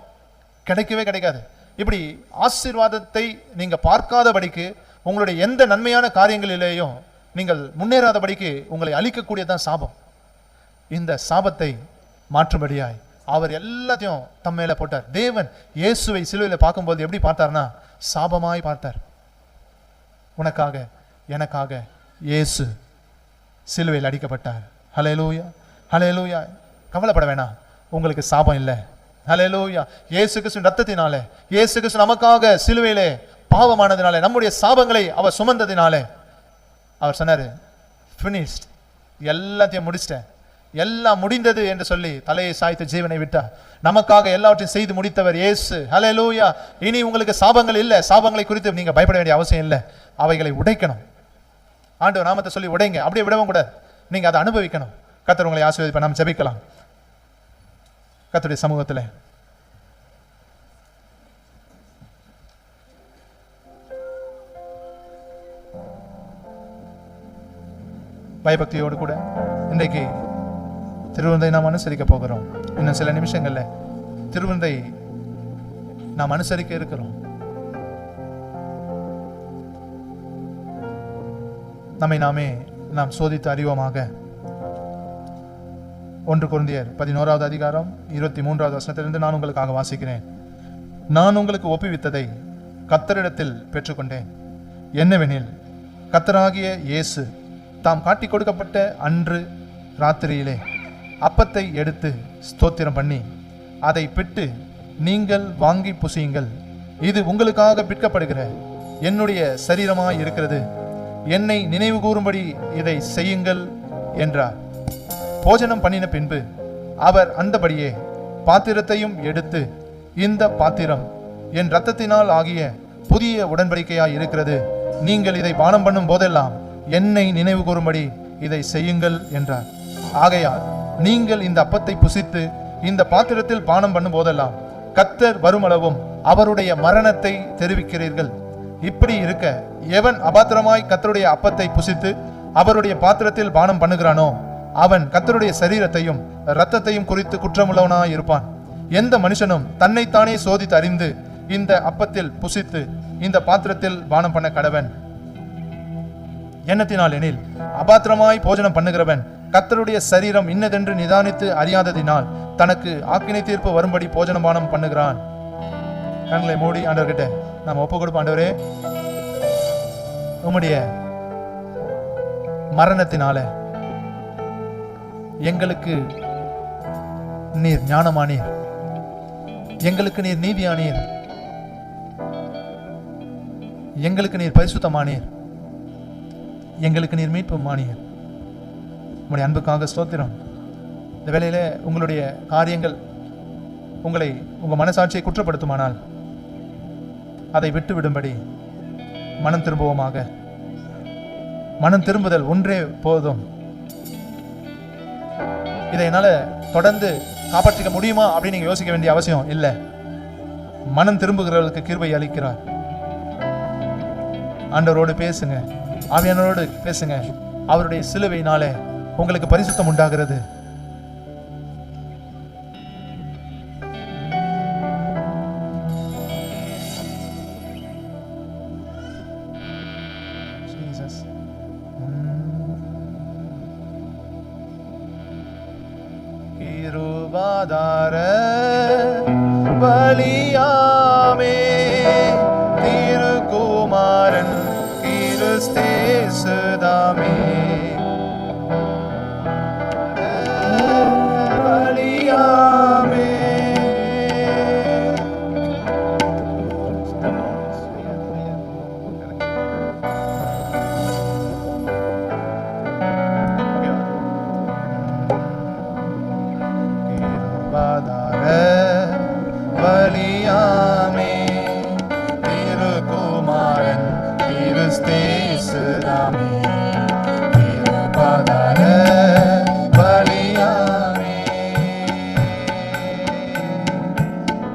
கிடைக்கவே கிடைக்காது. இப்படி ஆசீர்வாதத்தை நீங்க பார்க்காதபடிக்கு, உங்களுடைய எந்த நன்மையான காரியங்களிலேயும் நீங்கள் முன்னேறாதபடிக்கு உங்களை அழிக்கக்கூடியதான் சாபம். இந்த சாபத்தை மாற்றும்படியாய் அவர் எல்லாத்தையும் தம் மேல போட்டார். தேவன் இயேசுவை சிலுவையில் பார்க்கும்போது எப்படி பார்த்தார்னா, சாபமாய் பார்த்தார். உனக்காக எனக்காக இயேசு சிலுவையில் அடிக்கப்பட்டார். ஹல்லேலூயா, ஹல்லேலூயா. கவலைப்பட வேணாம், உங்களுக்கு சாபம் இல்லை. ஹல்லேலூயா. இயேசு கிறிஸ்துவின் ரத்தத்தினாலே, இயேசு கிறிஸ்து நமக்காக சிலுவையிலே பாவமானதினாலே, நம்முடைய சாபங்களை அவர் சுமந்ததினாலே அவர் சொன்னாரு, ஃபினிஷ்ட், எல்லாத்தையும் முடிச்சிட்டேன், எல்லாம் முடிந்தது என்று சொல்லி தலையை சாய்த்து ஜீவனை விட்டார். நமக்காக எல்லாவற்றையும் செய்து முடித்தவர் இயேசு. ஹல்லேலூயா. இனி உங்களுக்கு சாபங்கள் இல்லை. சாபங்களை குறித்து நீங்க பயப்பட வேண்டிய அவசியம் இல்லை. அவைகளை உடைக்கணும். ஆண்டவர் நாமத்தை சொல்லி உடைங்க. அப்படியே விடவும் கூடாது. நீங்க அதை அனுபவிக்கணும். கர்த்தர் உங்களை ஆசீர்வதிப்பார். நாம் ஜெபிக்கலாம். கர்த்தருடைய சமூகத்தில் பயபக்தியோடு கூட இன்றைக்கு திருவிருந்தை நாம் அனுசரிக்க போகிறோம். இன்னும் சில நிமிஷங்கள்ல திருவிருந்தை நாம் அனுசரிக்க இருக்கிறோம். நம்மை நாமே நாம் சோதித்து அறிவோமாக. 1 கொரிந்தியர் 11வது அதிகாரம் 23வது வசனத்திலிருந்து நான் உங்களுக்காக வாசிக்கிறேன். நான் உங்களுக்கு ஒப்புவித்ததை கர்த்தரிடத்தில் பெற்றுக்கொண்டேன். என்னவெனில், கர்த்தராகிய இயேசு தாம் காட்டி கொடுக்கப்பட்ட அன்று ராத்திரியிலே அப்பத்தை எடுத்து ஸ்தோத்திரம் பண்ணி அதை பிட்டு, நீங்கள் வாங்கி புசியுங்கள், இது உங்களுக்காக பிற்கப்படுகிற என்னுடைய சரீரமாய் இருக்கிறது, என்னை நினைவு கூறும்படி இதை செய்யுங்கள் என்றார். போஜனம் பண்ணின பின்பு அவர் அந்தபடியே பாத்திரத்தையும் எடுத்து, இந்த பாத்திரம் என் இரத்தத்தினால் ஆகிய புதிய உடன்படிக்கையாய் இருக்கிறது, நீங்கள் இதை பானம் பண்ணும் போதெல்லாம் என்னை நினைவு கூறும்படி இதை செய்யுங்கள் என்றார். ஆகையால் நீங்கள் இந்த அப்பத்தை புசித்து இந்த பாத்திரத்தில் பானம் பண்ணும் போதெல்லாம் கர்த்தர் வருமளவும் அவருடைய மரணத்தை தெரிவிக்கிறீர்கள். இப்படி இருக்க, எவன் அபாத்திரமாய் கர்த்தருடைய அப்பத்தை புசித்து அவருடைய பாத்திரத்தில் பானம் பண்ணுகிறானோ அவன் கர்த்தருடைய சரீரத்தையும் இரத்தத்தையும் குறித்து குற்றமுள்ளவனாய் இருப்பான். எந்த மனுஷனும் தன்னைத்தானே சோதித்து அறிந்து இந்த அப்பத்தில் புசித்து இந்த பாத்திரத்தில் பானம் பண்ண கடவன். எண்ணத்தினால் எனில், அபாத்திரமாய் போஜனம் பண்ணுகிறவன் கர்த்தருடைய சரீரம் இன்னதென்று நிதானித்து அறியாததினால் தனக்கு ஆக்கினை தீர்ப்பு வரும்படி போஜனம் பானம் பண்ணுகிறான். கண்களை மூடி ஆண்டவர்கிட்ட நாம் ஒப்பு கொடுப்போம். ஆண்டவரே, உம்முடைய மரணத்தினால எங்களுக்கு நீர் ஞானமானீர், எங்களுக்கு நீர் நீதியானீர், எங்களுக்கு நீர் பரிசுத்தமானீர், எங்களுக்கு நீர் மீட்புமானீர். உங்களுடைய அன்புக்காக ஸ்தோத்திரம். இந்த வேளையில உங்களுடைய காரியங்கள் உங்க மனசாட்சியை குற்றப்படுத்துமானால் அதை விட்டு விடும்படி மனம் திரும்புவோமாக. மனம் திரும்புதல் ஒன்றே போதும். இதை என்னால தொடர்ந்து காப்பாற்றிக்க முடியுமா அப்படின்னு நீங்க யோசிக்க வேண்டிய அவசியம் இல்லை. மனம் திரும்புகிறவர்களுக்கு கிருபை அளிக்கிறார். ஆண்டவரோடு பேசுங்க, ஆவியானவரோடு பேசுங்க. அவருடைய சிலுவையினாலே உங்களுக்கு பரிசுத்தம் உண்டாகிறது. கிருபாதார பலியாமே திருக்குமாரன் கிறிஸ்தேசுதாமே பலியாமே. பலியாமே திருக்குமாரன் கிறிஸ்தேசுதாமே திருபாதார பலியாமே.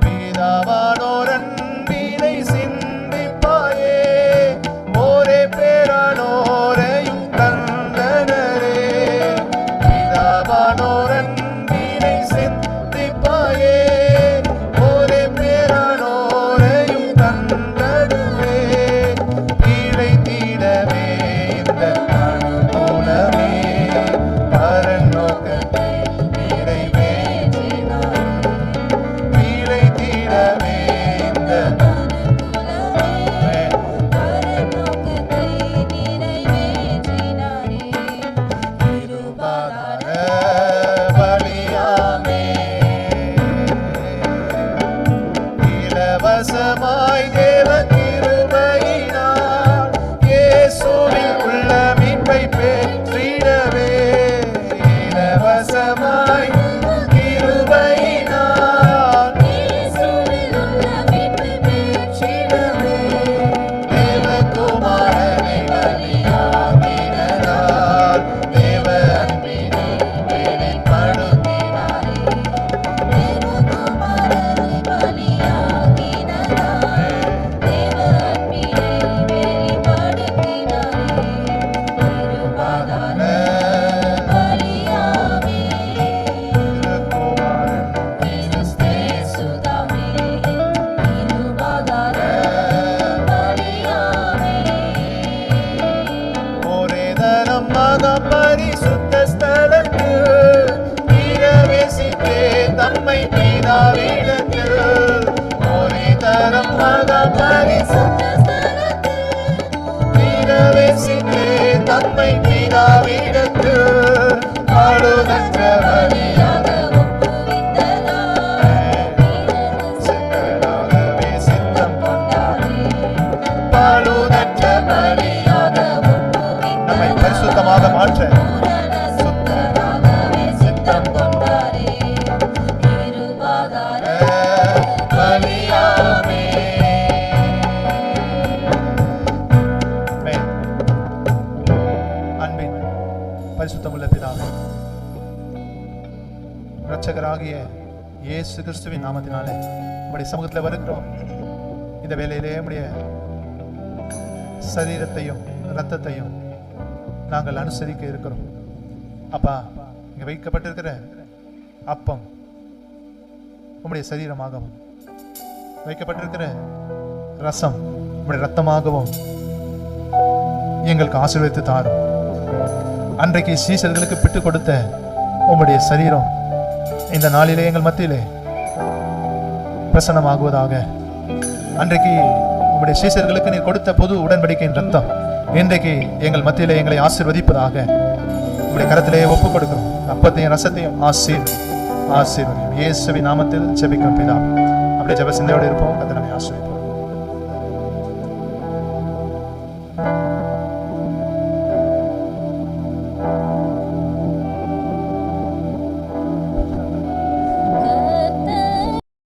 பிதாவானோரன் வீணை சிந்திப்பாயே ஒரே பேரானோரையும் தந்தனரே. பிதாவானோரன் வீணை சிந்திப்பாயே ஒரே பேரானோரையும் தந்தனரே. கீழை தீடவே இந்த அனுகூலமே பரநோக்கத்தை நிறைவேற்றினார். கீழை தீடவே இந்த கிருபாதார பலியாமே. இலவசமாய் தேவ கிருபையினால் இயேசுவில் உள்ள மீட்பை பெற்றிடவே. இலவசமாய் கிருபையினால் இயேசுவில் உள்ள மீட்பை பெற்றிடவே. தேவகுமாரனை பலியாக்கினார். தேவ அன்பினை வெளிப்படுத்தினாரே. தேவகுமாரனை பலியாக்கினார். தேவ அன்பினை வெளிப்படுத்தினாரே. திருபாதார பலியாமே திருக்குமாரன் கிறிஸ்தேசுதாமே திருபாதார பலியாமே. ஒரே தரம் மகா பரிசுத்த ஸ்தலத்தில் பிரவேசித்தே தம்மை பிதாவிடத்தில். ஒரே தரம் மகா பரிசுத்த ஸ்தலத்தில் பிரவேசித்தே தம்மை பிதாவிடத்தில். பாடுதற்ற பலியாக சித்தராகவே சித்தம் கொண்டாரே. பாடுதற்ற பலியாக நம்மை பரிசுத்தமாக மாற்ற சுத்தராகவே சித்தம் கொண்டாரே. கிருபாதார பலியாமே. அன்பின் பரிசுத்தமுள்ள பிதாவே, இரட்சகராகிய இயேசு கிறிஸ்துவின் நாமத்தினாலே உம்முடைய சமூகத்தில் வருகிறோம். இந்த வேளையிலே உம்முடைய சரீரத்தையும் இரத்தத்தையும் நாங்கள் அனுசரிக்க இருக்கிறோம். அப்பா, இங்க வைக்கப்பட்டிருக்கிற அப்பம் உம்முடைய சரீரமாகவும் வைக்கப்பட்டிருக்கிற ரசம் உம்முடைய ரத்தமாகவும் எங்களுக்கு ஆசீர்வதித்து தாரும். அன்றைக்கு சீசர்களுக்கு பிட்டு கொடுத்த உம்முடைய சரீரம் இந்த நாளிலே எங்கள் மத்தியிலே பிரசன்னமாகுவதாக. அன்றைக்கு உம்முடைய சீசர்களுக்கு நீர் கொடுத்த பொது உடன்படிக்கையின் ரத்தம் இன்றைக்கு எங்கள் மத்தியிலே எங்களை ஆசீர்வதிப்பதாக. உம்முடைய கரத்திலே ஒப்புக் கொடுக்கிறோம். அப்பத்தையும் ரசத்தையும் ஆசீர்வதியும். இயேசுவின் நாமத்தில் ஜெபிக்கிறோம் பிதா. அப்படியே ஜெப சிந்தையோடு இருப்போம்.